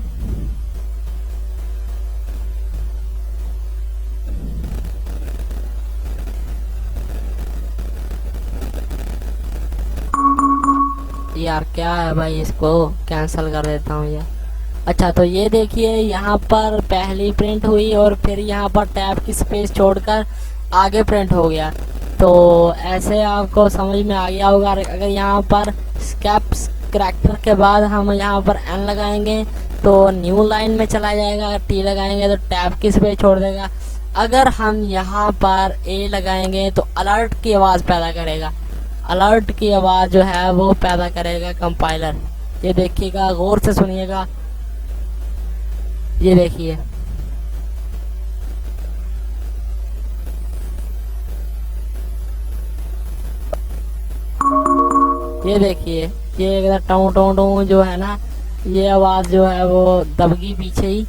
यार क्या है भाई, इसको कैंसिल कर देता हूँ ये। अच्छा, तो ये देखिए यहाँ पर पहली प्रिंट हुई और फिर यहाँ पर टैब की स्पेस छोड़कर आगे प्रिंट हो गया। तो ऐसे आपको समझ में आ गया होगा। अगर यहाँ पर कैप्स करैक्टर के बाद हम यहाँ पर n लगाएंगे तो न्यू लाइन में चला जाएगा, टी लगाएंगे तो टैब की स्पेस छोड़ देगा। अगर हम यहाँ पर a लगाएंगे तो अलर्ट की आवाज़ पैदा करेगा। अलर्ट की आवाज़ जो है वो पैदा करेगा कंपाइलर। ये देखिएगा, गौर से सुनिएगा, ये देखिए। ये देखिए, ये एकदम टों टों टों जो है ना, ये आवाज़ जो है वो दबगी, पीछे ही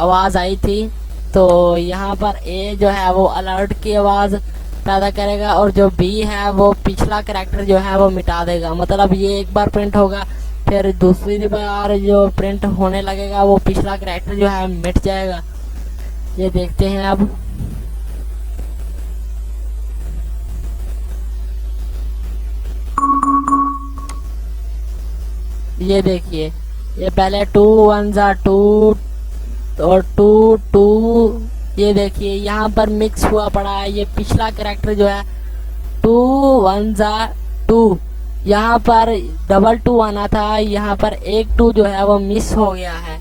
आवाज़ आई थी। तो यहाँ पर ए जो है वो अलर्ट की आवाज़ पैदा करेगा और जो बी है वो पिछला करैक्टर जो है वो मिटा देगा। मतलब ये एक बार प्रिंट होगा, फिर दूसरी बार जो प्रिंट होने लगेगा वो पिछला करैक्टर जो है मिट जाएगा। ये देखते हैं अब। ये देखिए, ये पहले 2 1 2 और 2 2, ये देखिए यहाँ पर मिक्स हुआ पड़ा है। ये पिछला कैरेक्टर जो है 2 1 2, यहाँ पर डबल 2 आना था, यहाँ पर एक 2 जो है वो मिस हो गया है,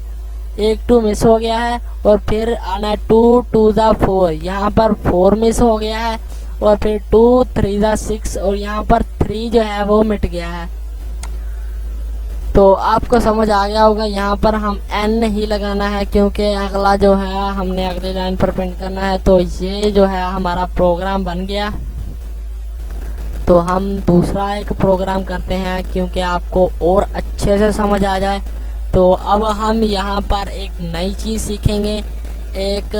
एक 2 मिस हो गया है। और फिर आना है 2 2 4, यहाँ पर 4 मिस हो गया है। और फिर 2 3 6 और यहाँ पर 3 जो है वो मिट गया है। तो आपको समझ आ गया होगा, यहाँ पर हम एन ही लगाना है क्योंकि अगला जो है हमने अगली लाइन पर प्रिंट करना है। तो ये जो है हमारा प्रोग्राम बन गया। तो हम दूसरा एक प्रोग्राम करते हैं क्योंकि आपको और अच्छे से समझ आ जाए। तो अब हम यहाँ पर एक नई चीज़ सीखेंगे, एक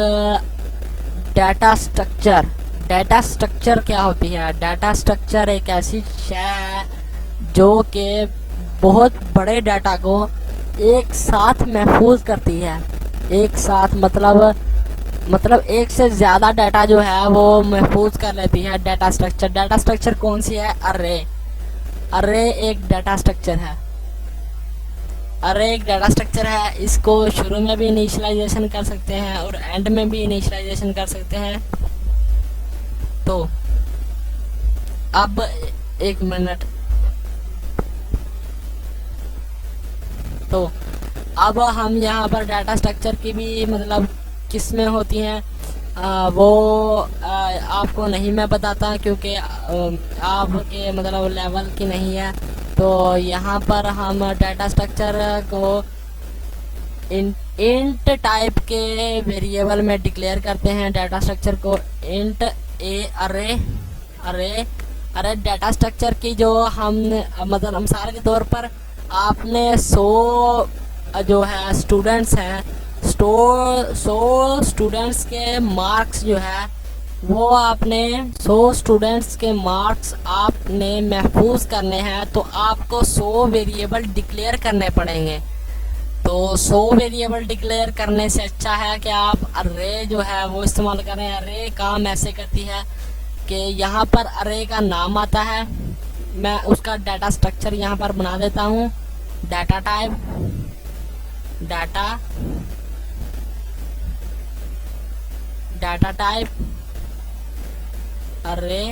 डाटा स्ट्रक्चर। डाटा स्ट्रक्चर क्या होती है? डाटा स्ट्रक्चर एक ऐसी शय है जो कि बहुत बड़े डाटा को एक साथ महफूज करती है। एक साथ मतलब एक से ज़्यादा डाटा जो है वो महफूज कर लेती है डाटा स्ट्रक्चर। डाटा स्ट्रक्चर कौन सी है? अर्रे। अर्रे एक डाटा स्ट्रक्चर है। अर्रे एक डाटा स्ट्रक्चर है। इसको शुरू में भी इनिशियलाइजेशन कर सकते हैं और एंड में भी इनिशियलाइजेशन कर सकते हैं। तो अब एक मिनट, तो अब हम यहाँ पर डाटा स्ट्रक्चर की भी मतलब किस्में होती हैं, वो आपको नहीं मैं बताता क्योंकि आपके मतलब लेवल की नहीं है। तो यहाँ पर हम डाटा स्ट्रक्चर को इंट टाइप के वेरिएबल में डिक्लेयर करते हैं। डाटा स्ट्रक्चर को इंट अरे डाटा स्ट्रक्चर की जो हम मतलब मिसाल के तौर पर आपने 100 जो है स्टूडेंट्स हैं, 100 स्टूडेंट्स के मार्क्स जो है वो आपने 100 स्टूडेंट्स के मार्क्स आपने महफूज करने हैं। तो आपको 100 वेरिएबल डिक्लेयर करने पड़ेंगे। तो 100 वेरिएबल डिक्लेयर करने से अच्छा है कि आप अर्रे जो है वो इस्तेमाल करें। अर्रे काम ऐसे करती है कि यहाँ पर अर्रे का नाम आता है, मैं उसका डाटा स्ट्रक्चर यहाँ पर बना देता हूँ। Data type, data type array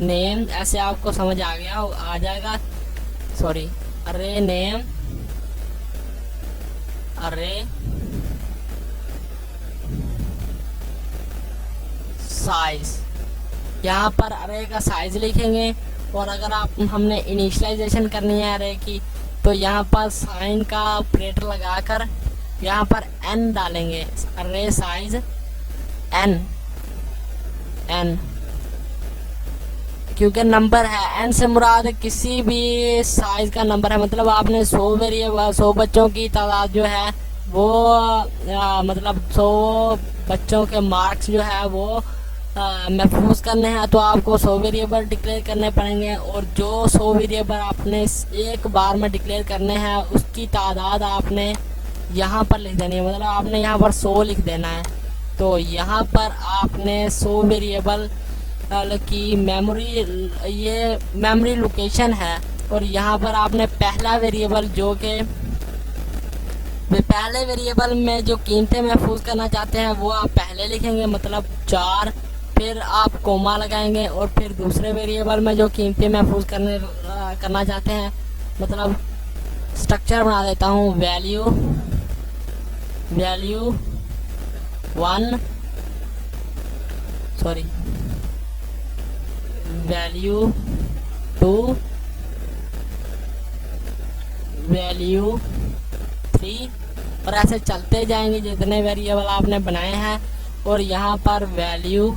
name, ऐसे आपको समझ आ गया आ जाएगा। Sorry, array name, array size, यहाँ पर अर्रे का साइज लिखेंगे। और अगर आप हमने इनिशियलाइजेशन करनी है अर्रे की तो यहाँ पर साइन का ऑपरेटर लगाकर यहाँ पर n डालेंगे। अर्रे साइज n क्योंकि नंबर है, n से मुराद किसी भी साइज का नंबर है। मतलब आपने 100 वेरिएबल 100 बच्चों की तादाद जो है वो मतलब 100 बच्चों के मार्क्स जो है वो महफूज करने हैं। तो आपको 100 वेरिएबल डिक्लेयर करने पड़ेंगे और जो 100 वेरिएबल आपने एक बार में डिक्लेयर करने हैं उसकी तादाद आपने यहाँ पर लिख देनी है। मतलब आपने यहाँ पर 100 लिख देना है। तो यहाँ पर आपने 100 वेरिएबल की मेमोरी, ये मेमोरी लोकेशन है। और यहाँ पर आपने पहला वेरिएबल जो कि पहले वेरिएबल में जो कीमतें महफूज करना चाहते हैं वो आप पहले लिखेंगे, मतलब 4, फिर आप कोमा लगाएंगे और फिर दूसरे वेरिएबल में जो कीमतें महफूज करना चाहते हैं मतलब स्ट्रक्चर बना देता हूँ। वैल्यू 1, सॉरी वैल्यू 2, वैल्यू 3 और ऐसे चलते जाएंगे जितने वेरिएबल आपने बनाए हैं। और यहाँ पर वैल्यू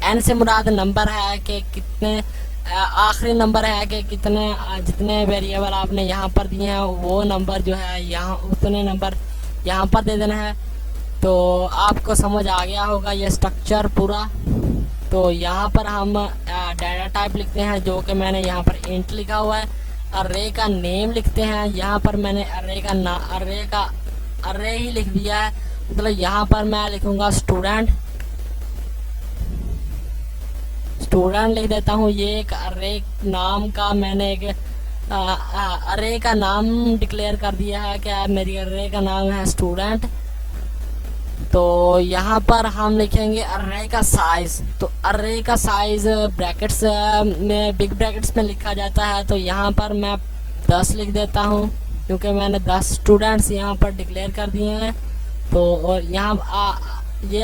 n से मुराद नंबर है कि कितने आखिरी नंबर है कि कितने जितने वेरिएबल आपने यहाँ पर दिए हैं वो नंबर जो है यहाँ उतने नंबर यहाँ पर दे देना है। तो आपको समझ आ गया होगा ये स्ट्रक्चर पूरा। तो यहाँ पर हम डाटा टाइप लिखते हैं जो कि मैंने यहाँ पर इंट लिखा हुआ है। अर्रे का नेम लिखते हैं, यहाँ पर मैंने अर्रे ही लिख दिया है, मतलब यहाँ पर मैं लिखूँगा स्टूडेंट लिख देता हूँ। ये एक अर्रे नाम का मैंने एक अर्रे का नाम डिक्लेयर कर दिया है कि मेरी अर्रे का नाम है स्टूडेंट। तो यहाँ पर हम लिखेंगे अर्रे का साइज। तो अर्रे का साइज ब्रैकेट्स में बिग ब्रैकेट्स में लिखा जाता है। तो यहाँ पर मैं 10 लिख देता हूँ क्योंकि मैंने 10 स्टूडेंट्स यहाँ पर डिक्लेयर कर दिए हैं। तो और यहाँ ये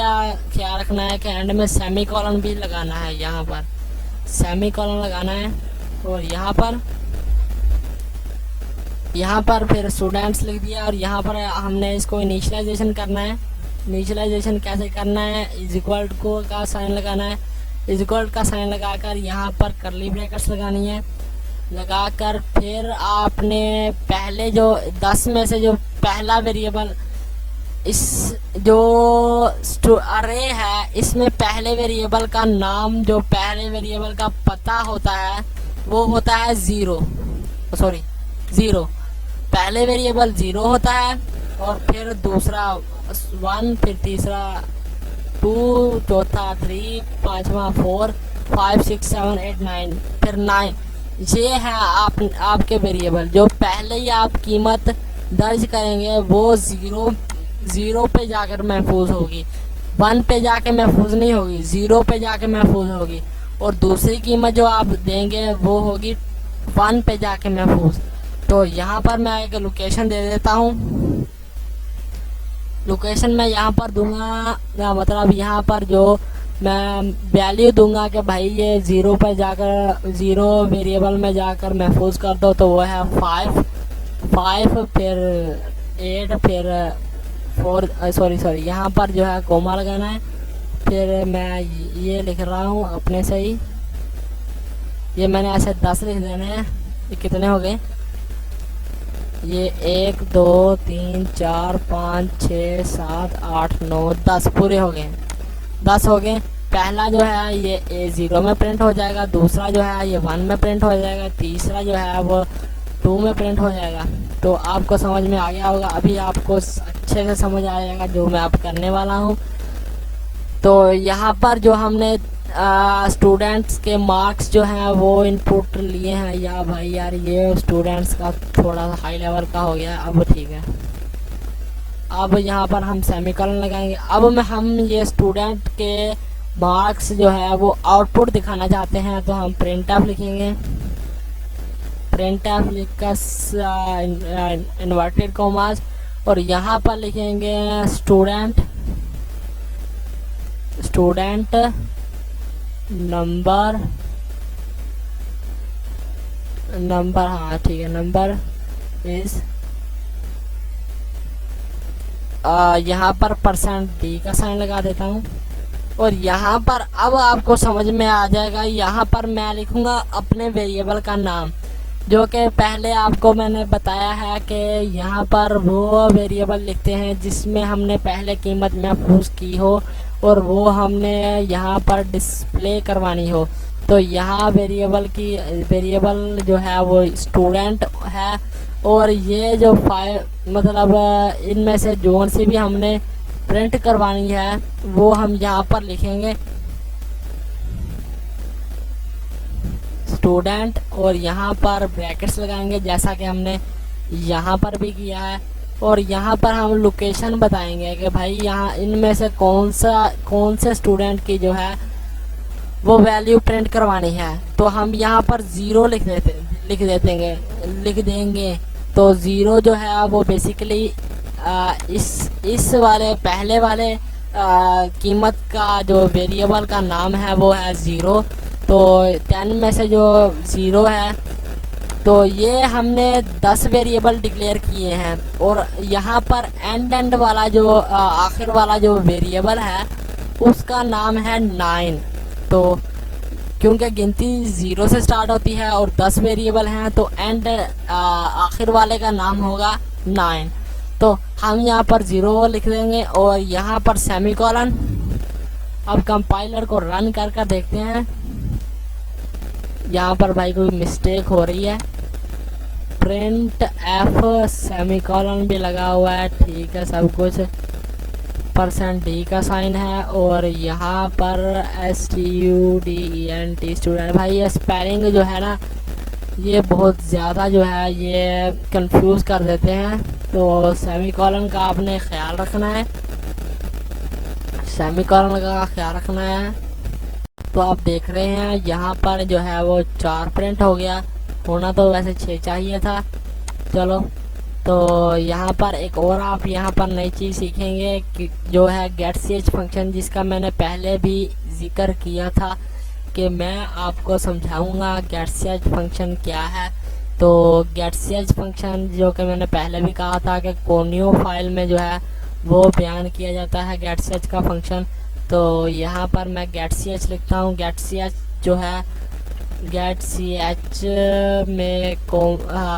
ख्याल रखना है कि एंड में सेमी कॉलन भी लगाना है, यहाँ पर सेमी कॉलन लगाना है। और यहाँ पर फिर स्टूडेंट्स लिख दिया। और यहाँ पर हमने इसको इनिशियलाइजेशन करना है। इनिशियलाइजेशन कैसे करना है, इज इक्वल को का साइन लगाना है। इज इक्वल का साइन लगाकर यहाँ पर करली ब्रैकेट्स लगानी है। लगाकर फिर आपने पहले जो 10 में से जो पहला वेरिएबल इस जो अर्रे है इसमें पहले वेरिएबल का नाम जो पहले वेरिएबल का पता होता है वो होता है 0। पहले वेरिएबल 0 होता है और फिर दूसरा 1, फिर तीसरा 2, चौथा 3, पांचवा 4, 5, 6, 7, 8, 9, फिर 9। ये है आपके वेरिएबल। जो पहले ही आप कीमत दर्ज करेंगे वो 0 पे जाकर महफूज होगी, 1 पे जाके महफूज नहीं होगी, 0 पे जाके महफूज होगी। और दूसरी कीमत जो आप देंगे वो होगी 1 पे जाके महफूज। तो यहाँ पर मैं एक लोकेशन दे देता हूँ। लोकेशन मैं यहाँ पर दूंगा, मतलब यहाँ पर जो मैं वैल्यू दूंगा कि भाई ये 0 पे जाकर 0 वेरिएबल में जाकर महफूज कर दो। तो वो है 5, फिर 8, फिर 4 यहाँ पर जो है कोमा लगाना है। फिर मैं ये लिख रहा हूँ अपने से ही, ये मैंने ऐसे 10 लिख देने हैं। ये कितने हो गए, ये 1, 2, 3, 4, 5, 6, 7, 8, 9, 10 पूरे हो गए। 10 हो गए। पहला जो है ये A0 में प्रिंट हो जाएगा, दूसरा जो है ये 1 में प्रिंट हो जाएगा, तीसरा जो है वो 2 में प्रिंट हो जाएगा। तो आपको समझ में आ गया होगा। अभी आपको अच्छे से समझ आ जाएगा जो मैं अब करने वाला हूँ। तो यहाँ पर जो हमने स्टूडेंट्स के मार्क्स जो हैं वो इनपुट लिए हैं, या भाई यार ये स्टूडेंट्स का थोड़ा सा हाई लेवल का हो गया, अब ठीक है। अब यहाँ पर हम सेमीकोलन लगाएंगे। अब हम ये स्टूडेंट के मार्क्स जो है वो आउटपुट दिखाना चाहते हैं, तो हम printf लिखेंगे। printf लिखकर इन्वर्टेड कॉमास और यहाँ पर लिखेंगे स्टूडेंट नंबर, हाँ ठीक है, नंबर इज यहाँ पर %d का साइन लगा देता हूँ। और यहाँ पर अब आपको समझ में आ जाएगा, यहाँ पर मैं लिखूँगा अपने वेरिएबल का नाम, जो कि पहले आपको मैंने बताया है कि यहाँ पर वो वेरिएबल लिखते हैं जिसमें हमने पहले कीमत महफूज की हो और वो हमने यहाँ पर डिस्प्ले करवानी हो। तो यहाँ वेरिएबल जो है वो स्टूडेंट है। और ये जो मतलब इनमें से जोन से भी हमने प्रिंट करवानी है वो हम यहाँ पर लिखेंगे स्टूडेंट, और यहाँ पर ब्रैकेट्स लगाएंगे जैसा कि हमने यहाँ पर भी किया है। और यहाँ पर हम लोकेशन बताएंगे कि भाई यहाँ इनमें से कौन से स्टूडेंट की जो है वो वैल्यू प्रिंट करवानी है। तो हम यहाँ पर 0 लिख देंगे। तो 0 जो है वो बेसिकली इस वाले पहले वाले कीमत का जो वेरिएबल का नाम है वो है 0। तो 10 में से जो 0 है तो ये हमने 10 वेरिएबल डिक्लेयर किए हैं। और यहाँ पर एंड वाला जो आखिर वाला जो वेरिएबल है उसका नाम है 9। तो क्योंकि गिनती 0 से स्टार्ट होती है और 10 वेरिएबल हैं तो एंड आखिर वाले का नाम होगा 9। तो हम यहाँ पर 0 लिख देंगे और यहाँ पर सेमीकोलन। अब कंपाइलर को रन कर देखते हैं। यहाँ पर भाई कोई मिस्टेक हो रही है, प्रिंट एफ सेमीकोलन भी लगा हुआ है, ठीक है सब कुछ, %d का साइन है और यहाँ पर STUDENT स्टूडेंट। भाई ये स्पेलिंग जो है ना ये बहुत ज़्यादा जो है ये कंफ्यूज कर देते हैं। तो सेमीकोलन का आपने ख्याल रखना है, सेमीकोलन का ख्याल रखना है। तो आप देख रहे हैं यहाँ पर जो है वो 4 प्रिंट हो गया, होना तो वैसे 6 चाहिए था। चलो तो यहाँ पर एक और आप यहाँ पर नई चीज़ सीखेंगे कि जो है getch फंक्शन, जिसका मैंने पहले भी जिक्र किया था कि मैं आपको समझाऊंगा getch फंक्शन क्या है। तो getch फंक्शन जो कि मैंने पहले भी कहा था कि कोनियो फाइल में जो है वो बयान किया जाता है getch का फंक्शन। तो यहाँ पर मैं getch लिखता हूँ। getch जो है getch में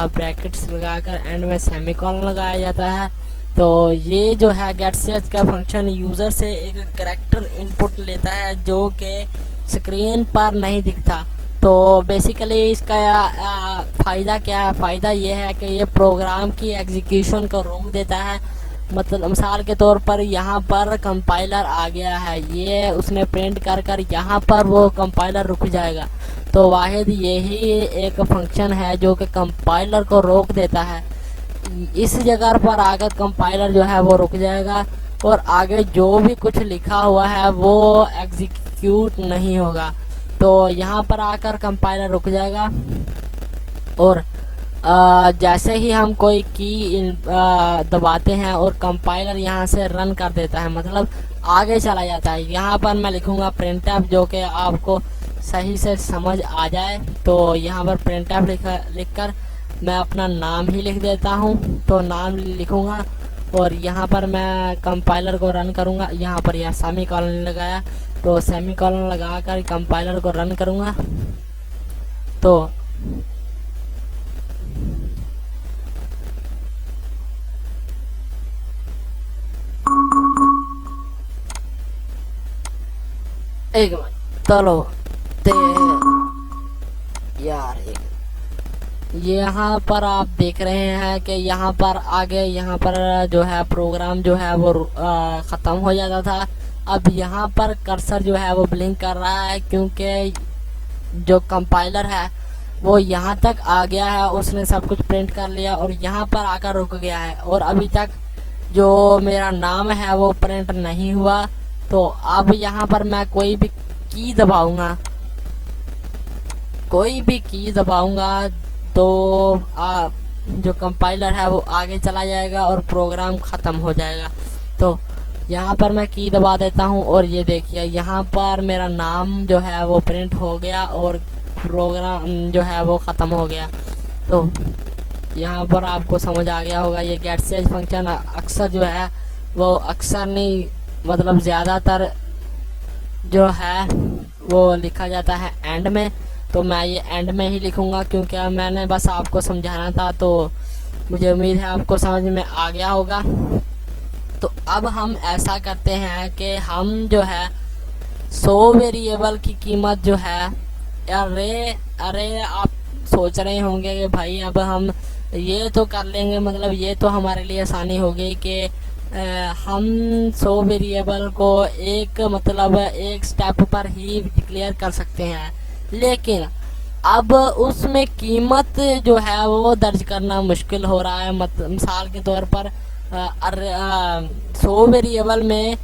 ब्रैकेट्स लगाकर एंड में सेमीकोलन लगाया जाता है। तो ये जो है getch का फंक्शन यूज़र से एक करैक्टर इनपुट लेता है जो कि स्क्रीन पर नहीं दिखता। तो बेसिकली इसका फ़ायदा क्या है? फ़ायदा ये है कि ये प्रोग्राम की एग्जीक्यूशन को रोक देता है। मतलब मिसाल के तौर पर यहाँ पर कंपाइलर आ गया है, ये उसने प्रिंट कर यहाँ पर वो कंपाइलर रुक जाएगा। तो वाहिद यही एक फंक्शन है जो कि कंपाइलर को रोक देता है। इस जगह पर आकर कंपाइलर जो है वो रुक जाएगा और आगे जो भी कुछ लिखा हुआ है वो एग्जीक्यूट नहीं होगा। तो यहाँ पर आकर कंपाइलर रुक जाएगा और जैसे ही हम कोई की दबाते हैं और कंपाइलर यहाँ से रन कर देता है, मतलब आगे चला जाता है। यहाँ पर मैं लिखूँगा printf जो कि आपको सही से समझ आ जाए। तो यहाँ पर printf लिखकर मैं अपना नाम ही लिख देता हूँ। तो नाम लिखूँगा और यहाँ पर मैं कंपाइलर को रन करूँगा। यहाँ पर यह सेमीकोलन लगाया तो सेमीकोलन लगाकर कंपाइलर को रन करूँगा। तो एक मिनट चलो ते यार यहाँ पर आप देख रहे हैं कि यहाँ पर आगे यहाँ पर जो है प्रोग्राम जो है वो ख़त्म हो जाता था। अब यहाँ पर कर्सर जो है वो ब्लिंक कर रहा है क्योंकि जो कंपाइलर है वो यहाँ तक आ गया है, उसने सब कुछ प्रिंट कर लिया और यहाँ पर आकर रुक गया है और अभी तक जो मेरा नाम है वो प्रिंट नहीं हुआ। तो अब यहाँ पर मैं कोई भी की दबाऊंगा तो जो कंपाइलर है वो आगे चला जाएगा और प्रोग्राम ख़त्म हो जाएगा। तो यहाँ पर मैं की दबा देता हूँ और ये देखिए यहाँ पर मेरा नाम जो है वो प्रिंट हो गया और प्रोग्राम जो है वो ख़त्म हो गया। तो यहाँ पर आपको समझ आ गया होगा। ये getch फंक्शन अक्सर जो है वो अक्सर नहीं मतलब ज़्यादातर जो है वो लिखा जाता है एंड में। तो मैं ये एंड में ही लिखूँगा क्योंकि मैंने बस आपको समझाना था। तो मुझे उम्मीद है आपको समझ में आ गया होगा। तो अब हम ऐसा करते हैं कि हम जो है 100 वेरिएबल की कीमत जो है अरे आप सोच रहे होंगे कि भाई अब हम ये तो कर लेंगे, मतलब ये तो हमारे लिए आसानी हो गई कि हम 100 वेरिएबल को एक स्टेप पर ही डिक्लेयर कर सकते हैं। लेकिन अब उसमें कीमत जो है वो दर्ज करना मुश्किल हो रहा है। मिसाल के तौर पर 100 वेरिएबल में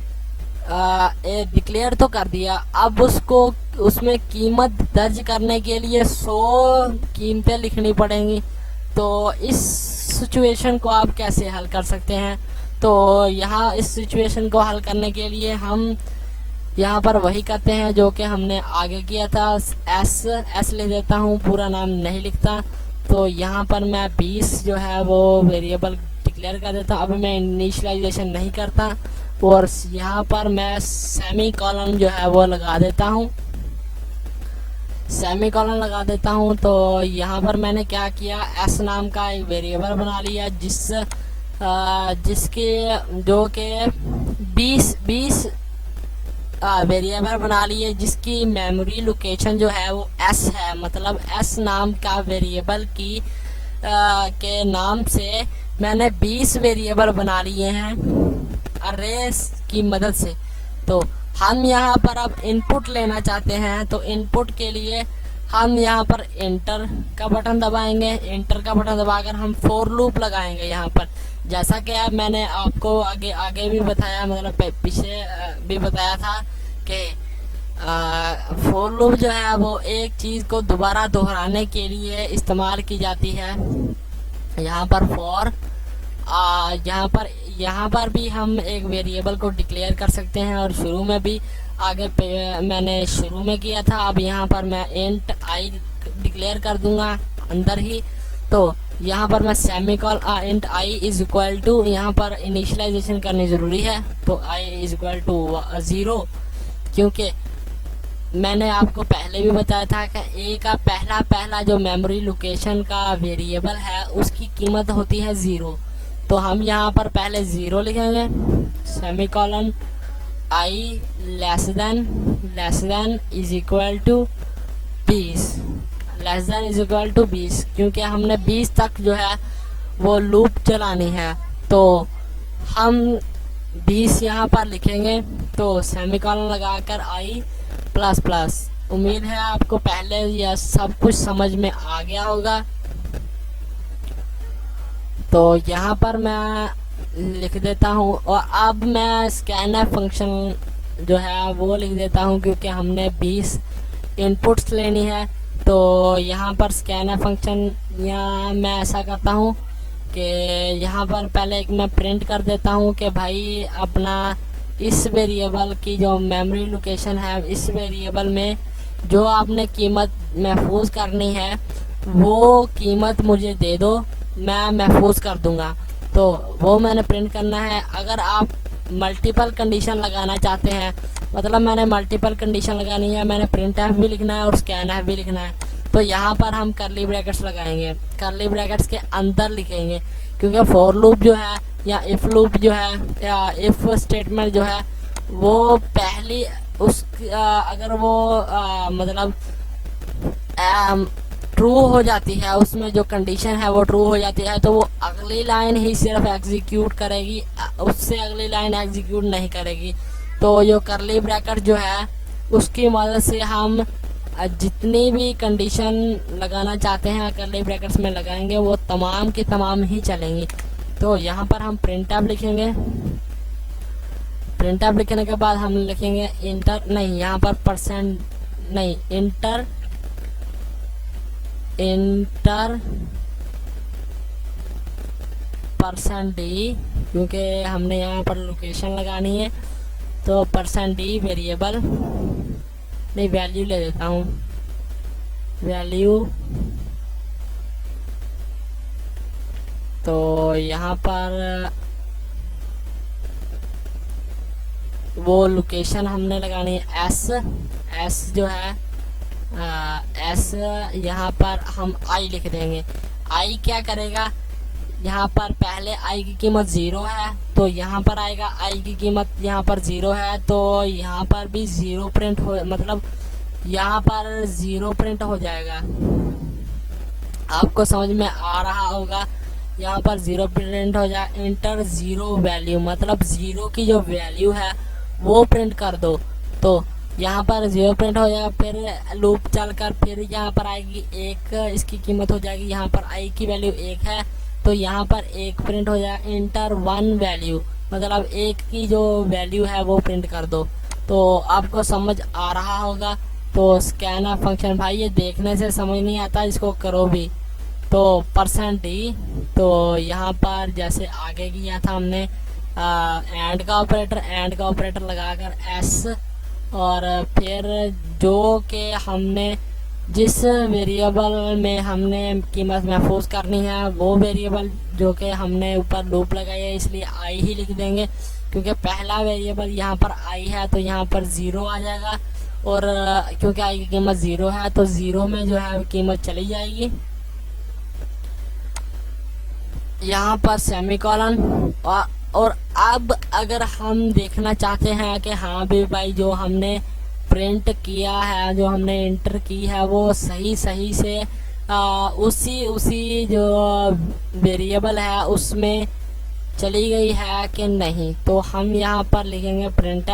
डिक्लेयर तो कर दिया, अब उसमें कीमत दर्ज करने के लिए 100 कीमतें लिखनी पड़ेंगी। तो इस सिचुएशन को आप कैसे हल कर सकते हैं? तो यहाँ इस सिचुएशन को हल करने के लिए हम यहाँ पर वही करते हैं जो कि हमने आगे किया था। एस लिख देता हूँ, पूरा नाम नहीं लिखता। तो यहाँ पर मैं 20 जो है वो वेरिएबल डिक्लेयर कर देता हूँ। अभी मैं इनिशियलाइजेशन नहीं करता और यहाँ पर मैं सेमी कॉलन जो है वो लगा देता हूँ, सेमी कॉलन लगा देता हूँ। तो यहाँ पर मैंने क्या किया, एस नाम का एक वेरिएबल बना लिया जिसके जो कि 20 वेरिएबल बना लिए जिसकी मेमोरी लोकेशन जो है वो एस है। मतलब एस नाम का वेरिएबल की के नाम से मैंने 20 वेरिएबल बना लिए हैं अरेज की मदद से। तो हम यहाँ पर अब इनपुट लेना चाहते हैं, तो इनपुट के लिए हम यहाँ पर एंटर का बटन दबाएंगे। एंटर का बटन दबाकर हम फॉर लूप लगाएंगे यहाँ पर, जैसा कि अब मैंने आपको आगे भी बताया, मतलब पीछे भी बताया था कि फॉर लूप जो है वो एक चीज़ को दोबारा दोहराने के लिए इस्तेमाल की जाती है। यहाँ पर फॉर यहाँ पर भी हम एक वेरिएबल को डिक्लेयर कर सकते हैं और शुरू में भी मैंने शुरू में किया था। अब यहाँ पर मैं इंट आई डिक्लेयर कर दूंगा अंदर ही। तो यहाँ पर मैं semicolon int I is equal to, यहाँ पर इनिशियलाइजेशन करनी ज़रूरी है। तो आई इज इक्वल टू 0, क्योंकि मैंने आपको पहले भी बताया था कि ए का पहला जो मेमोरी लोकेशन का वेरिएबल है उसकी कीमत होती है 0। तो हम यहाँ पर पहले 0 लिखेंगे, semicolon i less than is equal to 20, less than is equal to 20, क्योंकि हमने 20 तक जो है वो लूप चलानी है। तो हम 20 यहाँ पर लिखेंगे, तो सेमीकोलन लगाकर आई प्लस प्लस। उम्मीद है आपको पहले यह सब कुछ समझ में आ गया होगा। तो यहाँ पर मैं लिख देता हूँ और अब मैं स्कैनफ फंक्शन जो है वो लिख देता हूँ, क्योंकि हमने 20 इनपुट्स लेनी है। तो यहाँ पर स्कैनफ फंक्शन यहाँ मैं ऐसा करता हूँ कि यहाँ पर पहले एक मैं प्रिंट कर देता हूँ कि भाई अपना इस वेरिएबल की जो मेमोरी लोकेशन है, इस वेरिएबल में जो आपने कीमत महफूज करनी है वो कीमत मुझे दे दो, मैं महफूज कर दूंगा। तो वो मैंने प्रिंट करना है। अगर आप मल्टीपल कंडीशन लगाना चाहते हैं, मतलब मैंने मल्टीपल कंडीशन लगानी है, मैंने प्रिंट एफ भी लिखना है और स्कैन एफ भी लिखना है, तो यहाँ पर हम करली ब्रैकेट्स लगाएंगे। करली ब्रैकेट्स के अंदर लिखेंगे, क्योंकि फॉर लूप जो है या इफ़ लूप जो है या इफ़ स्टेटमेंट जो है वो पहली उस अगर वो मतलब ट्रू हो जाती है, उसमें जो कंडीशन है वो ट्रू हो जाती है, तो वो अगली लाइन ही सिर्फ एग्जीक्यूट करेगी, उससे अगली लाइन एग्जीक्यूट नहीं करेगी। तो जो करली ब्रैकेट जो है उसकी मदद से हम जितनी भी कंडीशन लगाना चाहते हैं करली ब्रैकेट्स में लगाएंगे, वो तमाम की तमाम ही चलेंगी। तो यहाँ पर हम प्रिंट एफ लिखेंगे। प्रिंट एफ लिखने के बाद हम लिखेंगे इंटर, नहीं यहाँ पर परसेंट नहीं, इंटर %d, क्योंकि हमने यहाँ पर लोकेशन लगानी है। तो %d वेरिएबल नहीं, वैल्यू ले देता हूँ, वैल्यू। तो यहाँ पर वो लोकेशन हमने लगानी है एस जो है एस, यहाँ पर हम आई लिख देंगे। आई क्या करेगा, यहाँ पर पहले आई की कीमत 0 है, तो यहाँ पर आएगा आई की कीमत यहाँ पर 0 है, तो यहाँ पर भी 0 प्रिंट हो, मतलब यहाँ पर 0 प्रिंट हो जाएगा। आपको समझ में आ रहा होगा, यहाँ पर 0 प्रिंट हो जाए। इंटर 0 वैल्यू, मतलब 0 की जो वैल्यू है वो प्रिंट कर दो। तो यहाँ पर 0 प्रिंट हो जाएगा, फिर लूप चलकर फिर यहाँ पर आएगी 1, इसकी कीमत हो जाएगी। यहाँ पर आई की वैल्यू 1 है, तो यहाँ पर 1 प्रिंट हो जाएगा। इंटर 1 वैल्यू, मतलब 1 की जो वैल्यू है वो प्रिंट कर दो। तो आपको समझ आ रहा होगा। तो स्कैनफ फंक्शन भाई ये देखने से समझ नहीं आता, इसको करो भी। तो %d, तो यहाँ पर जैसे आगे किया था हमने एंड का ऑपरेटर लगाकर एस, और फिर जो कि हमने जिस वेरिएबल में हमने कीमत महफूज करनी है वो वेरिएबल जो कि हमने ऊपर लूप लगाई है, इसलिए आई ही लिख देंगे क्योंकि पहला वेरिएबल यहाँ पर आई है तो यहाँ पर ज़ीरो आ जाएगा, और क्योंकि आई की कीमत ज़ीरो है तो ज़ीरो में जो है कीमत चली जाएगी। यहाँ पर सेमीकोलन। और अब अगर हम देखना चाहते हैं कि हाँ भी भाई जो हमने प्रिंट किया है, जो हमने एंटर की है वो सही से उसी जो वेरिएबल है उसमें चली गई है कि नहीं, तो हम यहाँ पर लिखेंगे प्रिंट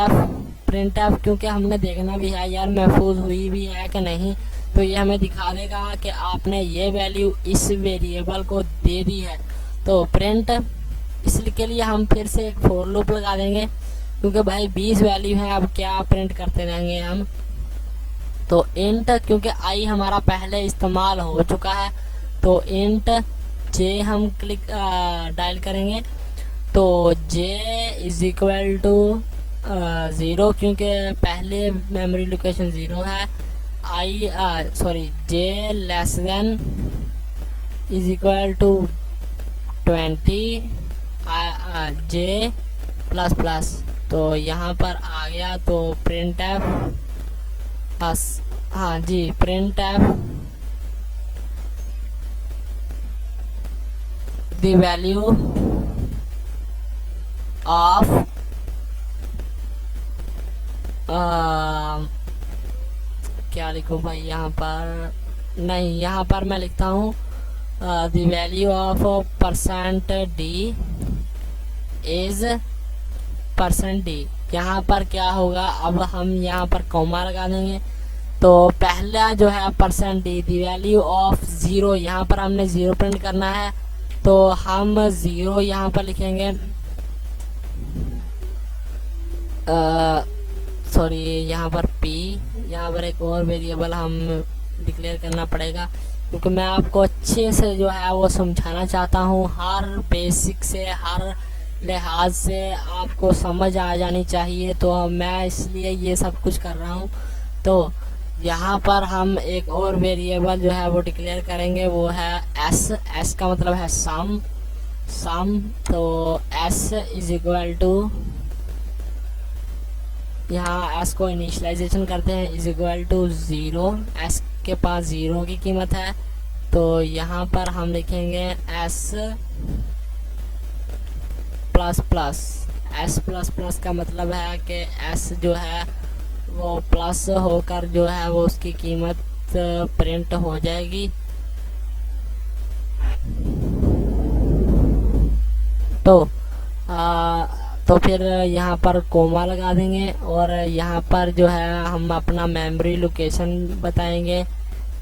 एफ क्योंकि हमने देखना भी है यार महफूज हुई भी है कि नहीं, तो ये हमें दिखा देगा कि आपने ये वैल्यू इस वेरिएबल को दे दी है। तो प्रिंट, इसके लिए हम फिर से एक फॉर लूप लगा देंगे क्योंकि भाई 20 वैल्यू है, अब क्या प्रिंट करते रहेंगे हम। तो इंट, क्योंकि आई हमारा पहले इस्तेमाल हो चुका है तो इंट जे हम डायल करेंगे, तो जे इज इक्वल टू 0 क्योंकि पहले मेमोरी लोकेशन 0 है। J less than is equal to 20 J plus plus, तो यहाँ पर आ गया। तो प्रिंट एफ, हाँ जी, print F the value of क्या लिखूं भाई, यहाँ पर नहीं, यहाँ पर मैं लिखता हूँ the value of percent D is percent D. यहाँ पर क्या होगा, अब हम यहाँ पर कॉमा लगा देंगे। तो पहला जो है percent D, the value of 0, यहाँ पर हमने 0 प्रिंट करना है तो हम 0 यहाँ पर लिखेंगे। सॉरी, यहाँ पर p, यहाँ पर एक और वेरिएबल हम डिक्लेयर करना पड़ेगा क्योंकि मैं आपको अच्छे से जो है वो समझाना चाहता हूँ, हर बेसिक से हर लिहाज से आपको समझ आ जानी चाहिए, तो मैं इसलिए ये सब कुछ कर रहा हूँ। तो यहाँ पर हम एक और वेरिएबल जो है वो डिक्लेयर करेंगे, वो है s का मतलब है सम। तो s इज इक्वल टू, यहाँ s को इनिशियलाइजेशन करते हैं, इज इक्वल टू 0, s के पास 0 की कीमत है तो यहाँ पर हम लिखेंगे s plus plus. s plus plus का मतलब है कि s जो है वो प्लस होकर जो है वो उसकी कीमत प्रिंट हो जाएगी। तो फिर यहाँ पर कोमा लगा देंगे और यहाँ पर जो है हम अपना मेमोरी लोकेशन बताएंगे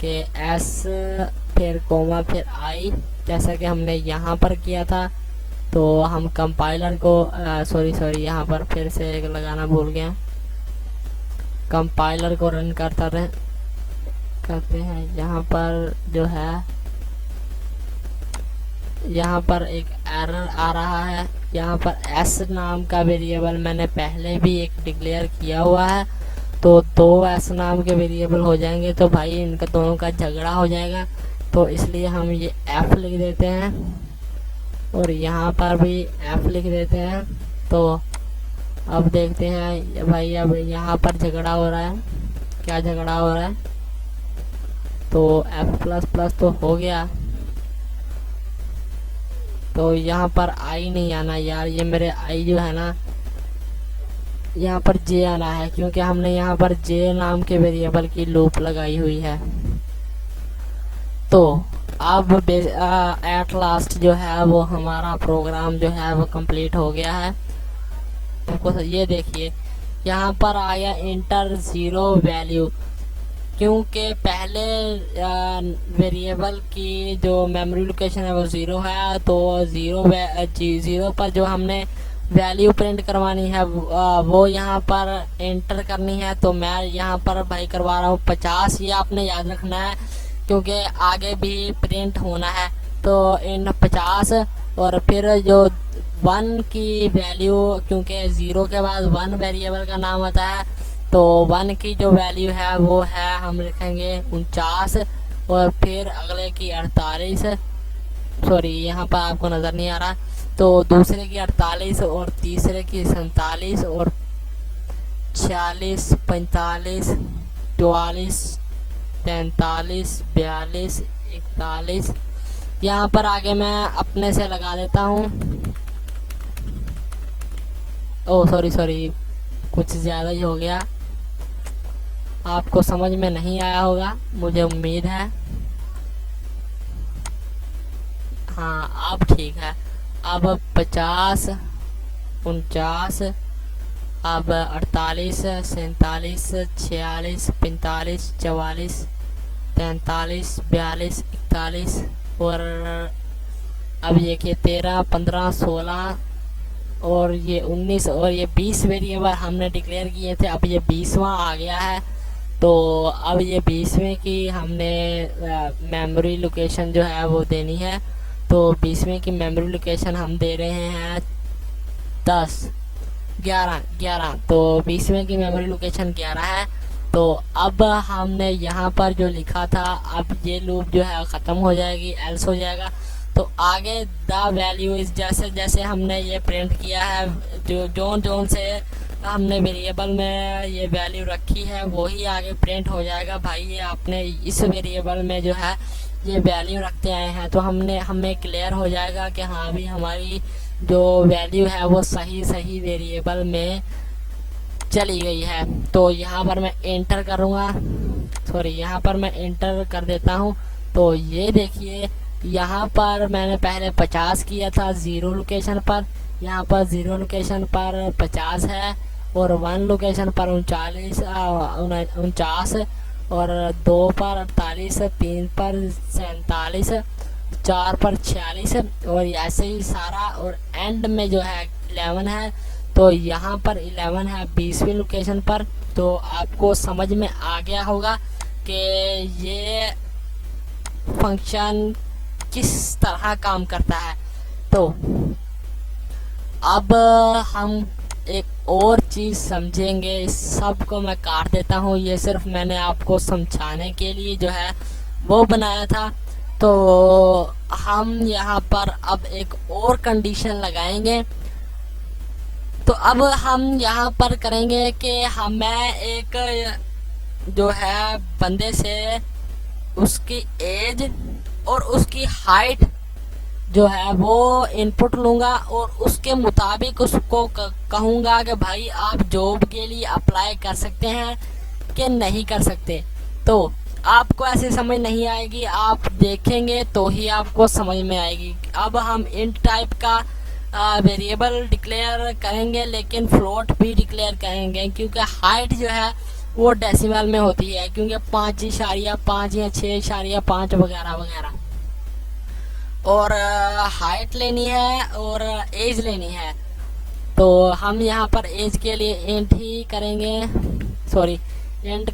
कि s फिर कोमा फिर i, जैसा कि हमने यहाँ पर किया था। तो हम कंपाइलर को सॉरी यहाँ पर फिर से एक लगाना भूल गया, कंपाइलर को रन करते हैं। यहाँ पर जो है यहाँ पर एक एरर आ रहा है, यहाँ पर s नाम का वेरिएबल मैंने पहले भी एक डिक्लेयर किया हुआ है, तो 2 s नाम के वेरिएबल हो जाएंगे तो भाई इनका दोनों का झगड़ा हो जाएगा, तो इसलिए हम ये f लिख देते हैं और यहाँ पर भी f लिख देते हैं। तो अब देखते हैं भाई, अब यहाँ पर झगड़ा हो रहा है, क्या झगड़ा हो रहा है, तो f प्लस प्लस तो हो गया, तो यहाँ पर आई नहीं आना यार, ये मेरे आई जो है ना यहाँ पर जे आना है क्योंकि हमने यहाँ पर जे नाम के वेरिएबल की लूप लगाई हुई है। तो अब एट लास्ट जो है वो हमारा प्रोग्राम जो है वो कंप्लीट हो गया है। तो ये देखिए यहाँ पर आया इंटर 0 वैल्यू, क्योंकि पहले वेरिएबल की जो मेमोरी लोकेशन है वो 0 है, तो 0 पर जो हमने वैल्यू प्रिंट करवानी है वो यहाँ पर एंटर करनी है। तो मैं यहाँ पर भाई करवा रहा हूँ 50, ये आपने याद रखना है क्योंकि आगे भी प्रिंट होना है। तो इन 50 और फिर जो वन की वैल्यू, क्योंकि ज़ीरो के बाद वन वेरिएबल का नाम होता है, तो वन की जो वैल्यू है वो है, हम लिखेंगे 49, और फिर अगले की 48, सॉरी यहाँ पर आपको नज़र नहीं आ रहा, तो दूसरे की 48 और तीसरे की 47 और 46, 45, 44, 43, 42, 41। यहाँ पर आगे मैं अपने से लगा देता हूँ। ओह सॉरी, कुछ ज़्यादा ही हो गया, आपको समझ में नहीं आया होगा मुझे उम्मीद है। हाँ अब ठीक है। अब 50, 49, अब 48, 47, 46, 45, 44, 43, 42, 41, और अब ये कि 13, 15, 16 और ये 19 और ये 20 वेरिएबल हमने डिक्लेयर किए थे। अब ये 20वां आ गया है, तो अब ये 20वें की हमने मेमोरी लोकेशन जो है वो देनी है। तो 20वें की मेमोरी लोकेशन हम दे रहे हैं 10, 11, तो 20वें की मेमोरी लोकेशन 11 है। तो अब हमने यहाँ पर जो लिखा था, अब ये लूप जो है ख़त्म हो जाएगी, एल्स हो जाएगा। तो आगे द वैल्यू इस, जैसे जैसे हमने ये प्रिंट किया है, जो जोन जोन से हमने वेरिएबल में ये वैल्यू रखी है वही आगे प्रिंट हो जाएगा। भाई ये आपने इस वेरिएबल में जो है ये वैल्यू रखते आए हैं, तो हमें क्लियर हो जाएगा कि हाँ भी हमारी जो वैल्यू है वो सही वेरिएबल में चली गई है। तो यहाँ पर मैं एंटर करूँगा, सॉरी यहाँ पर मैं एंटर कर देता हूँ। तो ये देखिए यहाँ पर मैंने पहले 50 किया था ज़ीरो लोकेशन पर, यहाँ पर ज़ीरो लोकेशन पर 50 है, और वन लोकेशन पर 49, और 2 पर 48, 3 पर 47, 4 पर 46, और ऐसे ही सारा, और एंड में जो है 11 है। तो यहाँ पर 11 है 20वीं लोकेशन पर। तो आपको समझ में आ गया होगा कि ये फंक्शन किस तरह काम करता है। तो अब हम एक और चीज़ समझेंगे, इस सब को मैं काट देता हूँ, ये सिर्फ मैंने आपको समझाने के लिए जो है वो बनाया था। तो हम यहाँ पर अब एक और कंडीशन लगाएंगे। तो अब हम यहाँ पर करेंगे कि मैं एक जो है बंदे से उसकी एज और उसकी हाइट जो है वो इनपुट लूँगा, और उसके मुताबिक उसको कहूँगा कि भाई आप जॉब के लिए अप्लाई कर सकते हैं कि नहीं कर सकते। तो आपको ऐसे समझ नहीं आएगी, आप देखेंगे तो ही आपको समझ में आएगी। अब हम इंट टाइप का वेरिएबल डिक्लेयर करेंगे, लेकिन फ्लोट भी डिक्लेयर करेंगे, क्योंकि हाइट जो है वो डेसिमल में होती है, क्योंकि 5.5 या 6.5 वगैरह वगैरह। और हाइट लेनी है और एज लेनी है। तो हम यहाँ पर एज के लिए इंट ही करेंगे, सॉरी इंट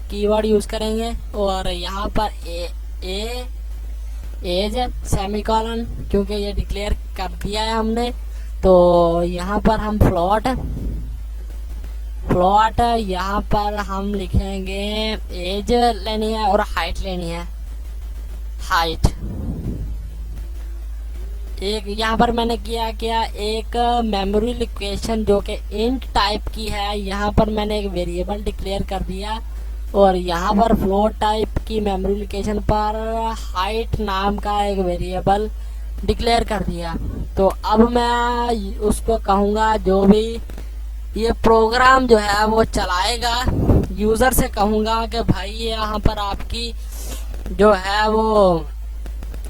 कीवर्ड यूज़ करेंगे, और यहाँ पर एज सेमीकोलन, क्योंकि ये डिक्लेयर कर दिया है हमने। तो यहाँ पर हम फ्लोट यहाँ पर हम लिखेंगे एज लेनी है और हाइट लेनी है, हाइट। एक यहाँ पर मैंने क्या एक मेमोरी लोकेशन जो कि इंट टाइप की है, यहाँ पर मैंने एक वेरिएबल डिक्लेयर कर दिया, और यहाँ पर फ्लोट टाइप की मेमोरी लोकेशन पर हाइट नाम का एक वेरिएबल डिक्लेयर कर दिया। तो अब मैं उसको कहूँगा, जो भी ये प्रोग्राम जो है वो चलाएगा, यूज़र से कहूँगा कि भाई यहाँ पर आपकी जो है वो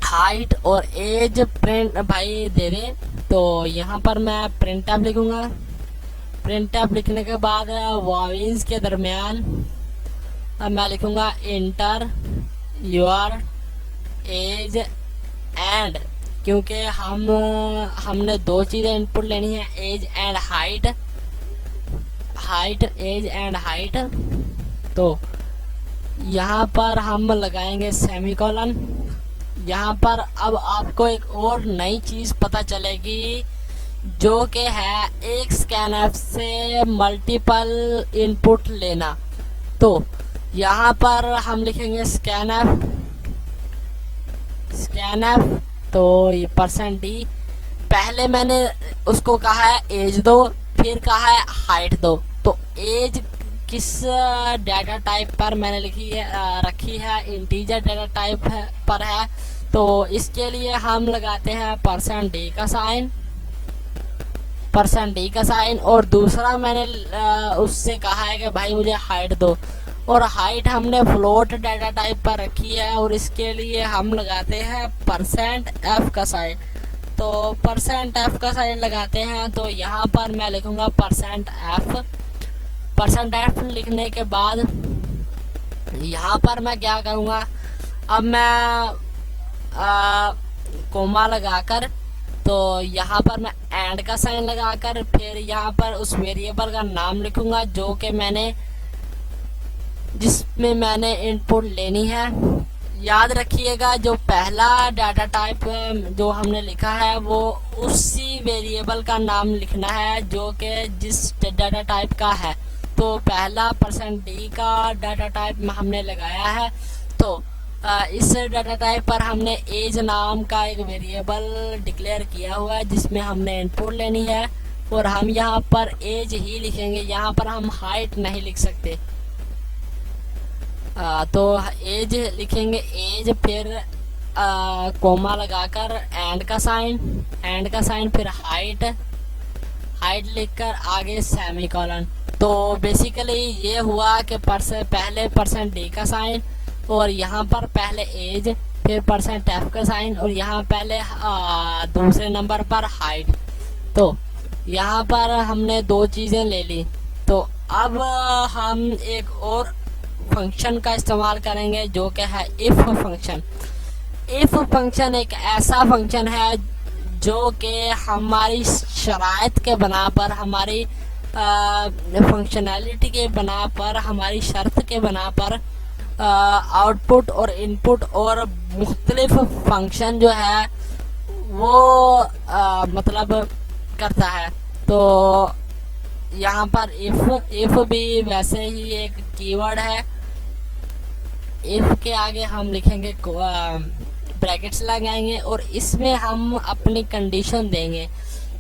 हाइट और एज प्रिंट भाई दे दे। तो यहाँ पर मैं प्रिंट एप लिखूँगा। प्रिंट एप लिखने के बाद वॉइस के दरमियान मैं लिखूँगा इंटर योर एज एंड, क्योंकि हमने दो चीज़ें इनपुट लेनी है, age and height, age and height. तो यहाँ पर हम लगाएंगे सेमीकोलन, यहाँ पर अब आपको एक और नई चीज़ पता चलेगी, जो कि है एक स्कैनफ से मल्टीपल इनपुट लेना। तो यहाँ पर हम लिखेंगे स्कैनफ, तो ये %d, पहले मैंने उसको कहा है एज दो, फिर कहा है हाइट दो। तो एज किस डाटा टाइप पर मैंने रखी है, इंटीजर डाटा टाइप पर है। तो इसके लिए हम लगाते हैं %d का साइन, और दूसरा मैंने उससे कहा है कि भाई मुझे हाइट दो, और हाइट हमने फ्लोट डाटा टाइप पर रखी है, और इसके लिए हम लगाते हैं %f का साइन। तो %f का साइन लगाते हैं। तो यहाँ पर मैं लिखूँगा %f लिखने के बाद यहाँ पर मैं क्या करूँगा, अब मैं कोमा लगाकर, तो यहाँ पर मैं एंड का साइन लगाकर फिर यहाँ पर उस वेरिएबल का नाम लिखूँगा जिसमें मैंने इनपुट लेनी है। याद रखिएगा, जो पहला डाटा टाइप जो हमने लिखा है वो उसी वेरिएबल का नाम लिखना है जो कि जिस डाटा टाइप का है। तो पहला %d का डाटा टाइप हमने लगाया है। तो इस डाटा टाइप पर हमने एज नाम का एक वेरिएबल डिक्लेयर किया हुआ है जिसमें हमने इनपुट लेनी है, और हम यहाँ पर एज ही लिखेंगे, यहाँ पर हम हाइट नहीं लिख सकते। तो एज लिखेंगे, एज फिर कोमा लगाकर एंड का साइन फिर हाइट लिखकर आगे सेमीकोलन। तो बेसिकली ये हुआ कि पहले %d का साइन, और यहाँ पर पहले एज, फिर %f का साइन, और यहाँ पहले दूसरे नंबर पर हाइट। तो यहाँ पर हमने दो चीज़ें ले ली। तो अब हम एक और फंक्शन का इस्तेमाल करेंगे जो कि है इफ फंक्शन। इफ फंक्शन एक ऐसा फंक्शन है जो कि हमारी शराइत के बना पर, हमारी फंक्शनैलिटी के बना पर, हमारी शर्त के बना पर आउटपुट और इनपुट और मुख्तलिफ फंक्शन जो है वो मतलब करता है। तो यहाँ पर इफ भी वैसे ही एक कीवर्ड है। इफ के आगे हम लिखेंगे ब्रैकेट्स लगाएंगे, और इसमें हम अपनी कंडीशन देंगे।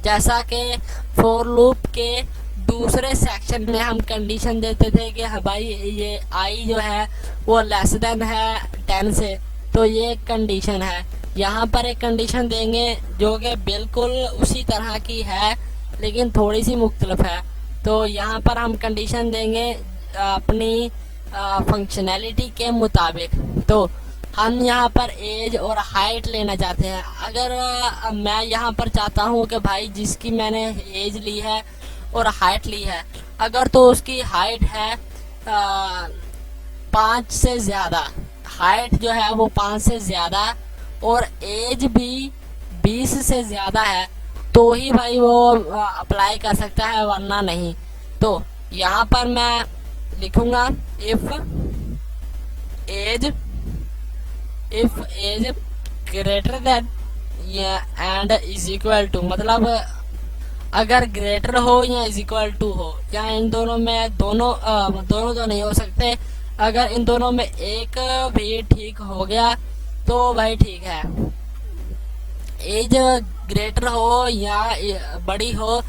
जैसा कि फॉर लूप के दूसरे सेक्शन में हम कंडीशन देते थे कि भाई ये आई जो है वो लेस देन है 10 से, तो ये कंडीशन है। यहाँ पर एक कंडीशन देंगे जो कि बिल्कुल उसी तरह की है लेकिन थोड़ी सी मुख्तलिफ है। तो यहाँ पर हम कंडीशन देंगे अपनी फंक्शनैलिटी के मुताबिक। तो हम यहाँ पर एज और हाइट लेना चाहते हैं। अगर मैं यहाँ पर चाहता हूँ कि भाई जिसकी मैंने एज ली है और हाइट ली है, अगर तो उसकी हाइट है 5 से ज़्यादा, हाइट जो है वो 5 से ज़्यादा और एज भी 20 से ज़्यादा है, तो ही भाई वो अप्लाई कर सकता है, वरना नहीं। तो यहाँ पर मैं लिखूँगा if age greater than and is equal to, मतलब अगर ग्रेटर हो या इज इक्वल टू हो, या इन दोनों में दोनों तो नहीं हो सकते। अगर इन दोनों में एक भी ठीक हो गया तो भाई ठीक है। एज ग्रेटर हो या बड़ी हो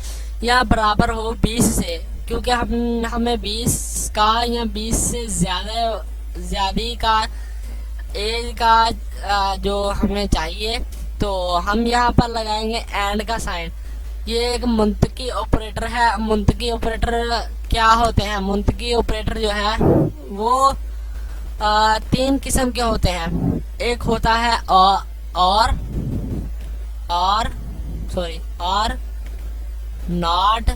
या बराबर हो 20 से, क्योंकि हमें 20 का या 20 से ज़्यादा का एज का जो हमें चाहिए। तो हम यहाँ पर लगाएंगे एंड का साइन। ये एक मुंतकी ऑपरेटर है। मुंतकी ऑपरेटर क्या होते हैं? मुंतकी ऑपरेटर जो है वो 3 किस्म के होते हैं। एक होता है और नॉट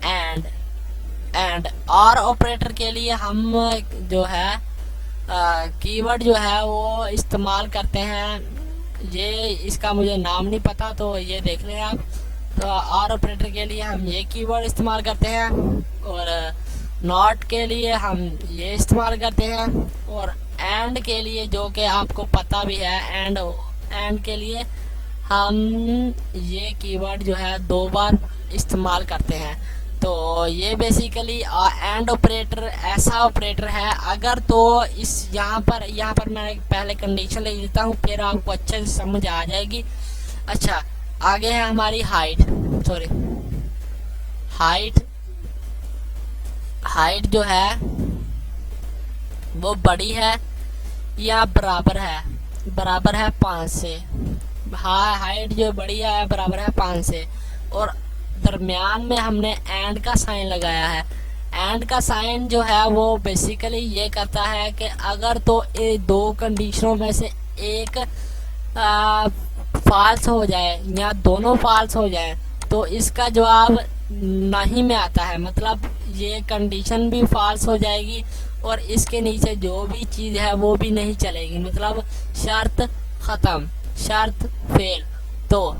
एंड और ऑपरेटर के लिए हम जो है कीवर्ड जो है वो इस्तेमाल करते हैं। ये इसका मुझे नाम नहीं पता, तो ये देख लें आप। तो और ऑपरेटर के लिए हम ये कीवर्ड इस्तेमाल करते हैं, और नॉट के लिए हम ये इस्तेमाल करते हैं, और एंड के लिए, जो कि आपको पता भी है, एंड के लिए हम ये कीवर्ड जो है 2 बार इस्तेमाल करते हैं। तो ये बेसिकली एंड ऑपरेटर ऐसा ऑपरेटर है, अगर तो इस यहाँ पर मैं पहले कंडीशन ले लेता हूँ, फिर आपको अच्छे से समझ आ जाएगी। अच्छा, आगे है हमारी हाइट जो है वो बड़ी है या बराबर है 5 से। हाँ, हाइट जो बड़ी है बराबर है 5 से, और दरमियान में हमने एंड का साइन लगाया है। एंड का साइन जो है वो बेसिकली ये करता है कि अगर तो ये 2 कंडीशनों में से एक फॉल्स हो जाए या दोनों फॉल्स हो जाए तो इसका जवाब नहीं में आता है, मतलब ये कंडीशन भी फॉल्स हो जाएगी और इसके नीचे जो भी चीज़ है वो भी नहीं चलेगी, मतलब शर्त ख़त्म, शर्त फेल। तो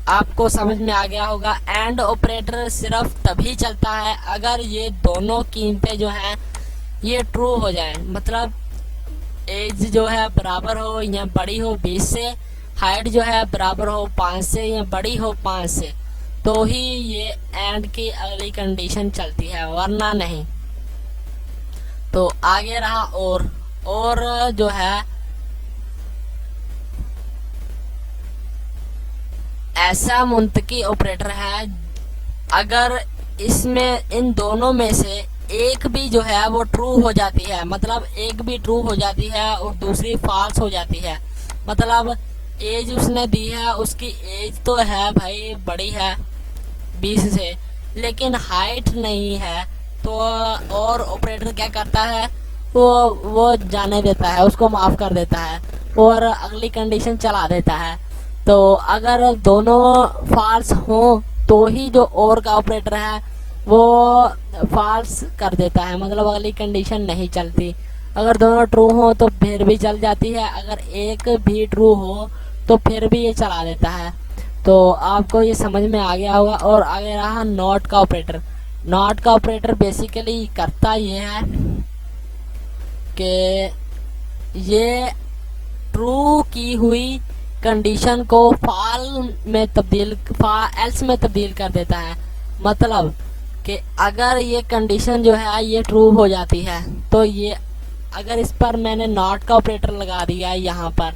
आपको समझ में आ गया होगा, एंड ऑपरेटर सिर्फ तभी चलता है अगर ये दोनों कीमतें जो हैं ये ट्रू हो जाएं, मतलब एज जो है बराबर हो या बड़ी हो 20 से, हाइट जो है बराबर हो 5 से या बड़ी हो 5 से, तो ही ये एंड की अगली कंडीशन चलती है, वरना नहीं। तो आगे रहा और जो है ऐसा मुंतकी ऑपरेटर है, अगर इसमें इन दोनों में से एक भी जो है वो ट्रू हो जाती है, मतलब एक भी ट्रू हो जाती है और दूसरी फॉल्स हो जाती है, मतलब एज उसने दी है, उसकी एज तो है भाई बड़ी है 20 से, लेकिन हाइट नहीं है, तो और ऑपरेटर क्या करता है, वो जाने देता है, उसको माफ़ कर देता है और अगली कंडीशन चला देता है। तो अगर दोनों फॉल्स हों तो ही जो और का ऑपरेटर है वो फॉल्स कर देता है, मतलब अगली कंडीशन नहीं चलती। अगर दोनों ट्रू हो तो फिर भी चल जाती है, अगर एक भी ट्रू हो तो फिर भी ये चला देता है। तो आपको ये समझ में आ गया होगा। और आगे रहा नॉट का ऑपरेटर। नॉट का ऑपरेटर बेसिकली करता ये है कि ये ट्रू की हुई कंडीशन को एल्स में तब्दील कर देता है, मतलब कि अगर ये कंडीशन जो है ये ट्रू हो जाती है तो ये, अगर इस पर मैंने नॉट का ऑपरेटर लगा दिया है यहाँ पर,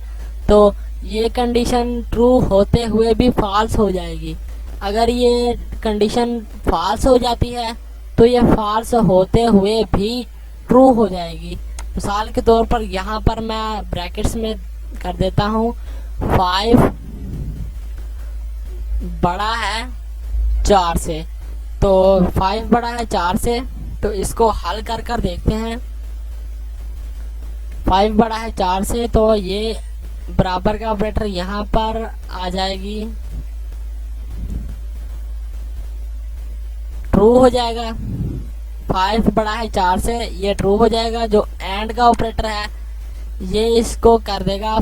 तो ये कंडीशन ट्रू होते हुए भी फॉल्स हो जाएगी। अगर ये कंडीशन फॉल्स हो जाती है तो ये फॉल्स होते हुए भी ट्रू हो जाएगी। मिसाल के तौर पर यहाँ पर मैं ब्रैकेट्स में कर देता हूँ 5 बड़ा है 4 से, तो 5 बड़ा है 4 से, तो इसको हल कर देखते हैं। 5 बड़ा है 4 से, तो ये बराबर का ऑपरेटर यहाँ पर आ जाएगी, ट्रू हो जाएगा। 5 बड़ा है 4 से, ये ट्रू हो जाएगा। जो एंड का ऑपरेटर है ये इसको कर देगा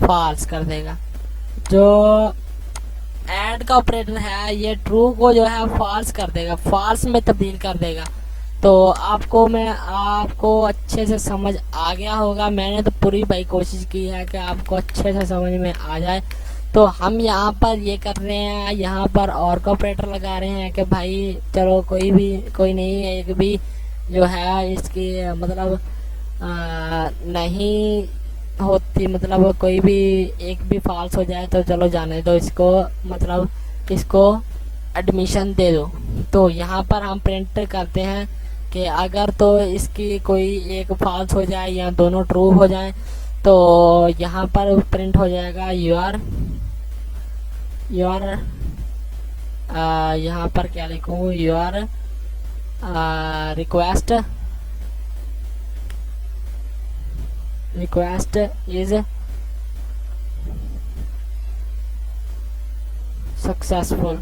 फॉल्स कर देगा। जो एंड का ऑपरेटर है ये ट्रू को जो है फॉल्स कर देगा, फॉल्स में तब्दील कर देगा। तो आपको अच्छे से समझ आ गया होगा। मैंने तो पूरी भाई कोशिश की है कि आपको अच्छे से समझ में आ जाए। तो हम यहाँ पर ये कर रहे हैं, यहाँ पर और का ऑपरेटर लगा रहे हैं कि भाई चलो कोई नहीं, एक भी जो है इसकी मतलब नहीं होती, मतलब कोई भी एक भी फॉल्स हो जाए तो चलो जाने दो इसको, मतलब इसको एडमिशन दे दो। तो यहाँ पर हम प्रिंट करते हैं कि अगर तो इसकी कोई एक फॉल्स हो जाए या दोनों ट्रू हो जाए तो यहाँ पर प्रिंट हो जाएगा योर यहाँ पर क्या लिखूँ, योर रिक्वेस्ट इज सक्सेसफुल।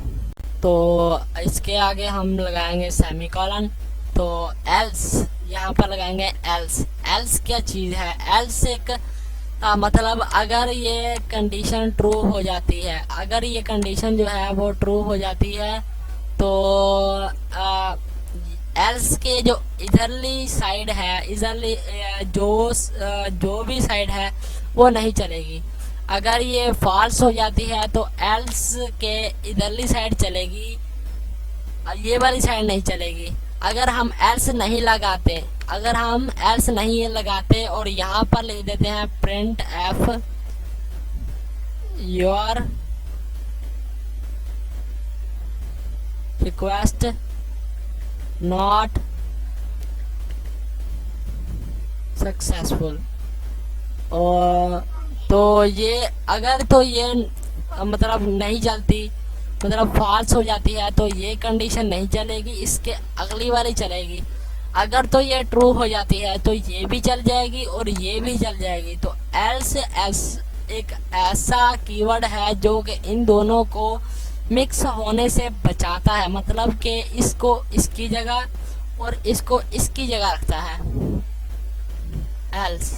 तो इसके आगे हम लगाएंगे सेमीकोलन। तो एल्स यहाँ पर लगाएंगे एल्स क्या चीज़ है, एल्स एक मतलब अगर ये कंडीशन ट्रू हो जाती है, अगर ये कंडीशन जो है वो ट्रू हो जाती है तो एल्स के जो इधरली साइड है, इधरली जो भी साइड है वो नहीं चलेगी। अगर ये फॉल्स हो जाती है तो एल्स के इधरली साइड चलेगी, ये वाली साइड नहीं चलेगी। अगर हम एल्स नहीं लगाते, अगर हम एल्स नहीं लगाते और यहाँ पर लिख देते हैं print F your request not successful, और तो ये अगर तो ये मतलब नहीं चलती, मतलब फॉल्स हो जाती है तो ये कंडीशन नहीं चलेगी, इसके अगली वाली चलेगी। अगर तो ये ट्रू हो जाती है तो ये भी चल जाएगी और ये भी चल जाएगी। तो एल्स एक ऐसा कीवर्ड है जो कि इन दोनों को मिक्स होने से बचाता है, मतलब कि इसको इसकी जगह और इसको इसकी जगह रखता है एल्स।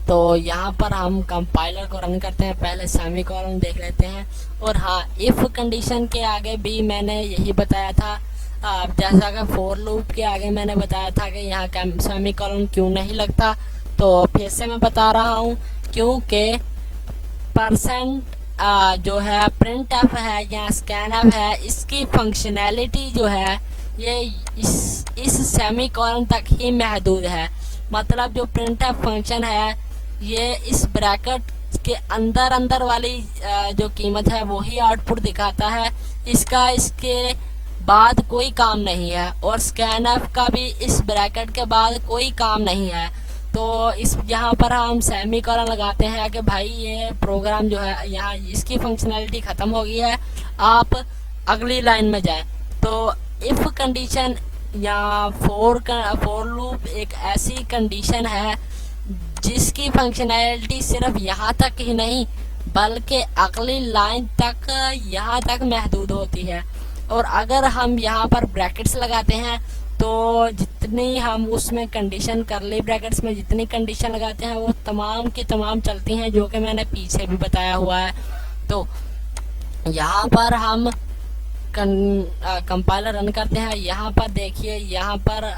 तो यहाँ पर हम कंपाइलर को रन करते हैं, पहले सेमीकोलन देख लेते हैं। और हाँ, इफ कंडीशन के आगे भी मैंने यही बताया था, जैसा कि फॉर लूप के आगे मैंने बताया था कि यहाँ सेमीकोलन क्यों नहीं लगता। तो फिर से मैं बता रहा हूँ, क्योंकि परसेंट जो है प्रिंट एफ है या स्कैन एफ है, इसकी फंक्शनैलिटी जो है ये इस सेमीकोलन तक ही महदूद है। मतलब जो प्रिंट एफ फंक्शन है ये इस ब्रैकेट के अंदर वाली जो कीमत है वो ही आउटपुट दिखाता है, इसका इसके बाद कोई काम नहीं है। और स्कैन एफ का भी इस ब्रैकेट के बाद कोई काम नहीं है। तो इस यहाँ पर हम सेमीकोलन लगाते हैं कि भाई ये प्रोग्राम जो है यहाँ इसकी फंक्शनैलिटी ख़त्म हो गई है, आप अगली लाइन में जाएं। तो इफ़ कंडीशन या फॉर लूप एक ऐसी कंडीशन है जिसकी फंक्शनैलिटी सिर्फ यहाँ तक ही नहीं बल्कि अगली लाइन तक यहाँ तक महदूद होती है। और अगर हम यहाँ पर ब्रैकेट्स लगाते हैं तो जितनी हम उसमें कंडीशन करली ब्रैकेट्स में जितनी कंडीशन लगाते हैं वो तमाम की तमाम चलती हैं, जो कि मैंने पीछे भी बताया हुआ है। तो यहाँ पर हम कंपाइलर रन करते हैं, यहाँ पर देखिए, यहाँ पर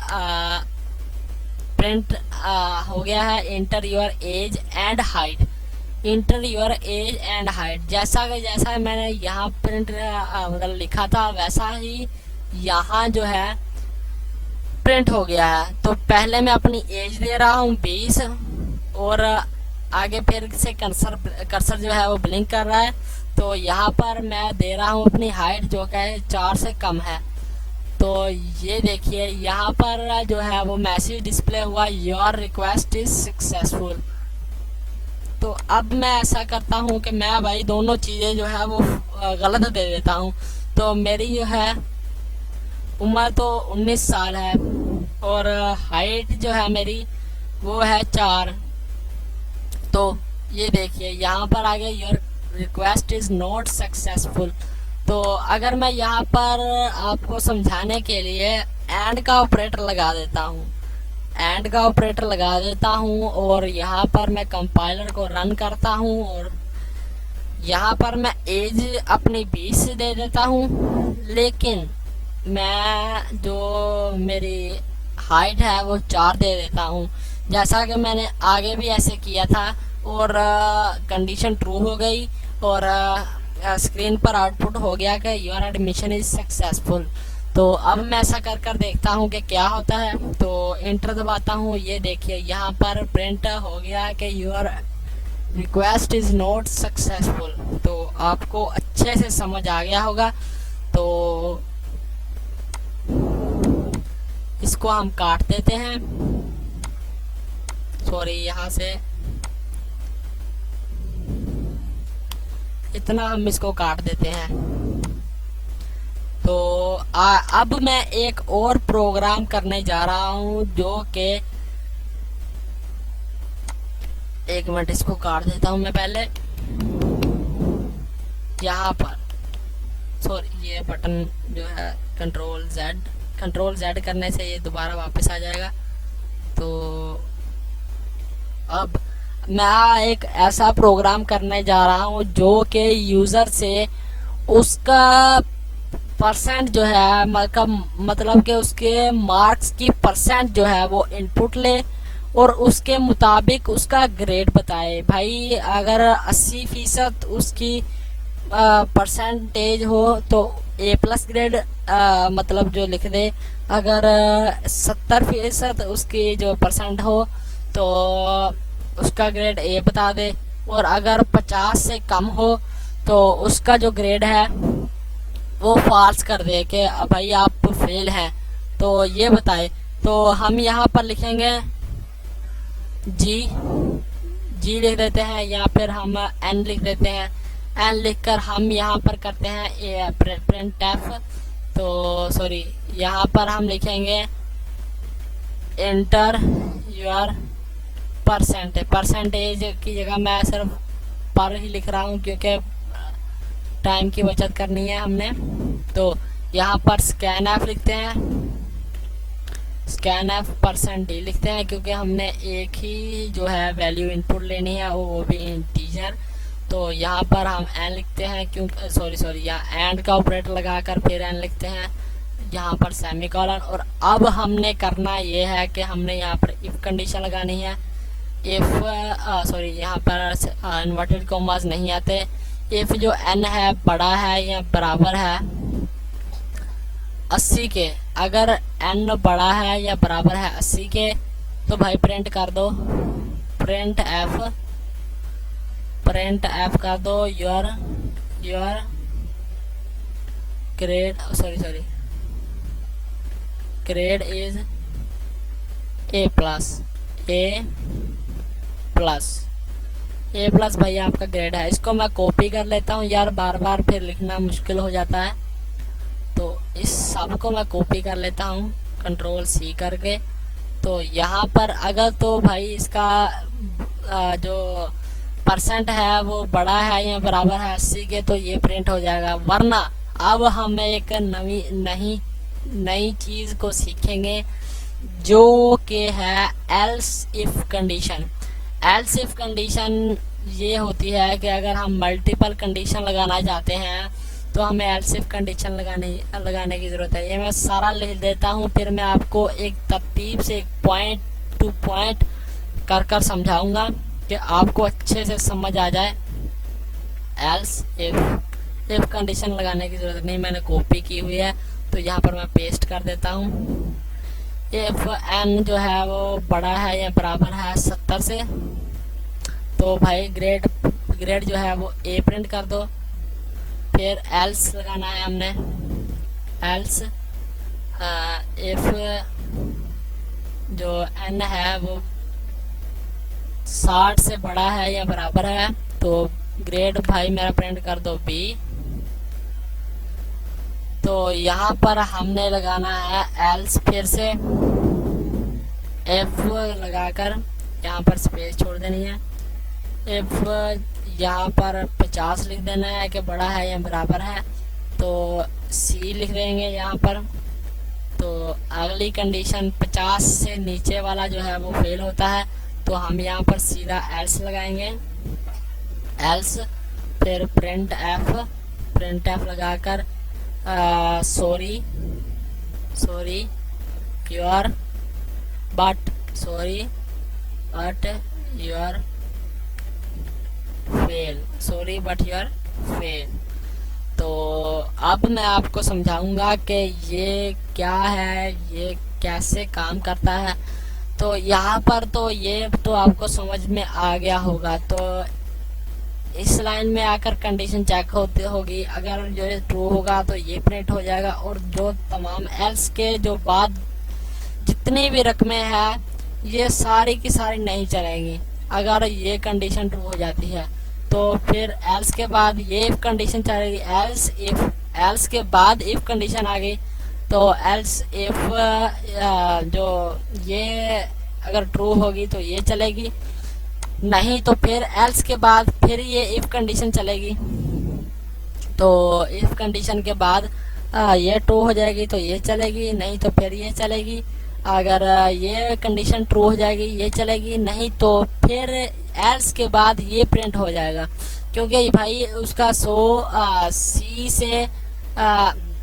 प्रिंट हो गया है inter your age and height, inter your age and height. जैसा मैंने यहाँ प्रिंट मतलब लिखा था वैसा ही यहाँ जो है प्रिंट हो गया है। तो पहले मैं अपनी एज दे रहा हूँ 20 और आगे फिर से कर्सर जो है वो ब्लिंक कर रहा है। तो यहाँ पर मैं दे रहा हूँ अपनी हाइट जो कि 4 से कम है। तो ये देखिए यहाँ पर जो है वो मैसेज डिस्प्ले हुआ, योर रिक्वेस्ट इज सक्सेसफुल। तो अब मैं ऐसा करता हूँ कि मैं भाई दोनों चीज़ें जो है वो गलत दे देता हूँ। तो मेरी जो है उम्र तो 19 साल है और हाइट जो है मेरी वो है 4। तो ये देखिए यहाँ पर आगे your request is not successful. तो अगर मैं यहाँ पर आपको समझाने के लिए एंड का ऑपरेटर लगा देता हूँ, एंड का ऑपरेटर लगा देता हूँ और यहाँ पर मैं कंपाइलर को रन करता हूँ और यहाँ पर मैं एज अपनी 20 दे देता हूँ, लेकिन मैं जो मेरी हाइट है वो 4 दे देता हूँ, जैसा कि मैंने आगे भी ऐसे किया था। और कंडीशन ट्रू हो गई और स्क्रीन पर आउटपुट हो गया कि योर एडमिशन इज सक्सेसफुल। तो अब मैं ऐसा कर देखता हूँ कि क्या होता है। तो इंटर दबाता हूँ, ये देखिए यहाँ पर प्रिंट हो गया कि your request is not successful. तो आपको अच्छे से समझ आ गया होगा। तो इसको हम काट देते हैं, सॉरी यहाँ से इतना हम इसको काट देते हैं। तो अब मैं एक और प्रोग्राम करने जा रहा हूँ जो कि, एक मिनट इसको काट देता हूँ मैं पहले। यहाँ पर सॉरी ये बटन जो है कंट्रोल जेड करने से ये दोबारा वापस आ जाएगा। तो अब मैं एक ऐसा प्रोग्राम करने जा रहा हूँ जो कि यूज़र से उसका परसेंट जो है मतलब कि उसके मार्क्स की परसेंट जो है वो इनपुट ले और उसके मुताबिक उसका ग्रेड बताए। भाई अगर 80% उसकी परसेंटेज हो तो A+ ग्रेड मतलब जो लिख दे। अगर 70% उसकी जो परसेंट हो तो उसका ग्रेड A बता दे, और अगर 50 से कम हो तो उसका जो ग्रेड है वो फॉल्स कर दे कि भाई आप फेल हैं, तो ये बताए। तो हम यहाँ पर लिखेंगे जी जी लिख देते हैं, या फिर हम एन लिख देते हैं। एन लिखकर हम यहाँ पर करते हैं प्रिंट एफ। तो सॉरी, यहाँ पर हम लिखेंगे एंटर योर परसेंटेज की जगह मैं सिर्फ पर ही लिख रहा हूँ क्योंकि टाइम की बचत करनी है हमने। तो यहाँ पर स्कैन एफ लिखते हैं, स्कैन एफ %d लिखते हैं क्योंकि हमने एक ही जो है वैल्यू इनपुट लेनी है, वो भी इंटीजर। तो यहाँ पर हम एन लिखते हैं क्योंकि सॉरी यहाँ एंड का ऑपरेटर लगाकर फिर एन लिखते हैं, यहाँ पर सेमीकोलन। और अब हमने करना ये है कि हमने यहाँ पर इफ कंडीशन लगानी है। इफ सॉरी यहाँ पर इन्वर्टेड कॉमास नहीं आते। इफ जो एन है बड़ा है या बराबर है 80 के, अगर एन बड़ा है या बराबर है 80 के तो भाई प्रिंट कर दो, प्रिंट एफ कर दो your grade grade is A+। भाई आपका ग्रेड है। इसको मैं कॉपी कर लेता हूँ यार, बार बार फिर लिखना मुश्किल हो जाता है, तो इस सब को मैं कॉपी कर लेता हूँ Ctrl+C करके। तो यहाँ पर अगर तो भाई इसका जो परसेंट है वो बड़ा है या बराबर है 80 के तो ये प्रिंट हो जाएगा। वरना अब हम एक नई चीज़ को सीखेंगे जो कि है else if condition. Else if condition ये होती है कि अगर हम मल्टीपल कंडीशन लगाना चाहते हैं तो हमें एल्स इफ कंडीशन लगाने की ज़रूरत है। ये मैं सारा लिख देता हूँ, फिर मैं आपको एक तरतीब से एक पॉइंट टू पॉइंट कर समझाऊंगा कि आपको अच्छे से समझ आ जाए। एल्स इफ कंडीशन लगाने की ज़रूरत नहीं, मैंने कॉपी की हुई है तो यहाँ पर मैं पेस्ट कर देता हूँ। इफ एन जो है वो बड़ा है या बराबर है 70 से तो भाई ग्रेड जो है वो A प्रिंट कर दो। फिर एल्स लगाना है हमने, एल्स इफ जो एन है वो 60 से बड़ा है या बराबर है तो ग्रेड भाई मेरा प्रिंट कर दो B। तो यहाँ पर हमने लगाना है एल्स, फिर से F लगाकर यहाँ पर स्पेस छोड़ देनी है। F यहाँ पर 50 लिख देना है कि बड़ा है या बराबर है, तो C लिख देंगे यहाँ पर। तो अगली कंडीशन 50 से नीचे वाला जो है वो फेल होता है, तो हम यहाँ पर सीधा एल्स लगाएंगे, एल्स फिर प्रिंट एफ लगाकर sorry your but your fail. तो अब मैं आपको समझाऊंगा कि ये क्या है, ये कैसे काम करता है। तो यहाँ पर तो ये तो आपको समझ में आ गया होगा। तो इस लाइन में आकर कंडीशन चेक होगी, अगर जो ट्रू होगा तो ये प्रिंट हो जाएगा, और जो तमाम एल्स के जो बाद जितनी भी रकमें हैं ये सारी की सारी नहीं चलेंगी। अगर ये कंडीशन ट्रू हो जाती है तो फिर एल्स के बाद ये इफ कंडीशन चलेगी, एल्स के बाद इफ कंडीशन आ गई तो एल्स इफ जो ये अगर ट्रू होगी तो ये चलेगी, नहीं तो फिर एल्स के बाद फिर ये इफ कंडीशन चलेगी। तो इफ कंडीशन के बाद ये ट्रू हो जाएगी तो ये चलेगी, नहीं तो फिर ये चलेगी। अगर ये कंडीशन ट्रू हो जाएगी ये चलेगी, नहीं तो फिर एल्स के बाद ये प्रिंट हो जाएगा, क्योंकि भाई उसका सी से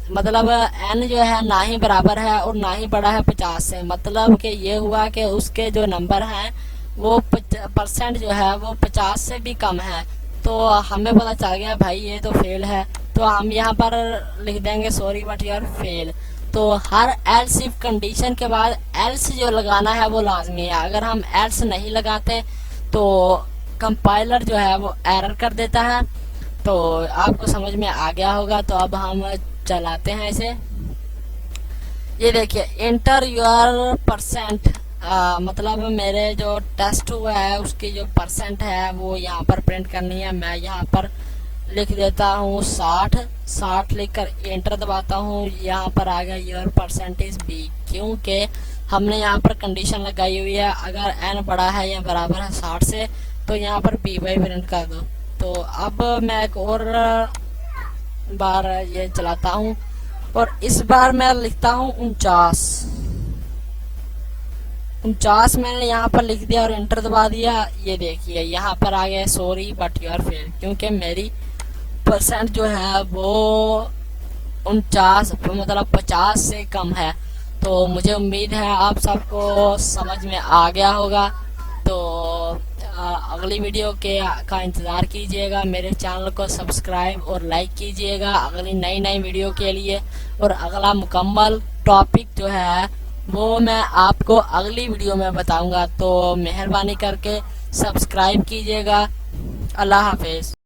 मतलब n जो है ना ही बराबर है और ना ही बड़ा है 50 से। मतलब कि ये हुआ कि उसके जो नंबर हैं वो परसेंट जो है वो 50 से भी कम है। तो हमें पता चल गया भाई ये तो फेल है। तो हम यहाँ पर लिख देंगे सॉरी बट यूर फेल। तो हर एल्स इफ कंडीशन के बाद एल्स जो लगाना है वो लाजमी है। अगर हम एल्स नहीं लगाते तो कंपाइलर जो है वो एरर कर देता है। तो आपको समझ में आ गया होगा। तो अब हम चलाते हैं इसे। ये देखिए इंटर योर परसेंट, मतलब मेरे जो टेस्ट हुआ है उसकी जो परसेंट है वो यहाँ पर प्रिंट करनी है। मैं यहाँ पर लिख देता हूँ 60 लिखकर एंटर दबाता हूँ। यहाँ पर आ गया योर परसेंटेज बी, क्योंकि हमने यहाँ पर कंडीशन लगाई हुई है अगर एन बड़ा है या बराबर है 60 से तो यहाँ पर बी बाई प्रिंट कर दो। तो अब मैं एक और बार ये चलाता हूँ और इस बार मैं लिखता हूँ 49 मैंने यहाँ पर लिख दिया और एंटर दबा दिया। ये देखिए यहाँ पर आ गया sorry but you are fail, क्योंकि मेरी परसेंट जो है वो 49 मतलब 50 से कम है। तो मुझे उम्मीद है आप सबको समझ में आ गया होगा। तो अगली वीडियो का इंतज़ार कीजिएगा। मेरे चैनल को सब्सक्राइब और लाइक कीजिएगा अगली नई वीडियो के लिए। और अगला मुकम्मल टॉपिक जो है वो मैं आपको अगली वीडियो में बताऊंगा। तो मेहरबानी करके सब्सक्राइब कीजिएगा। अल्लाह हाफिज़।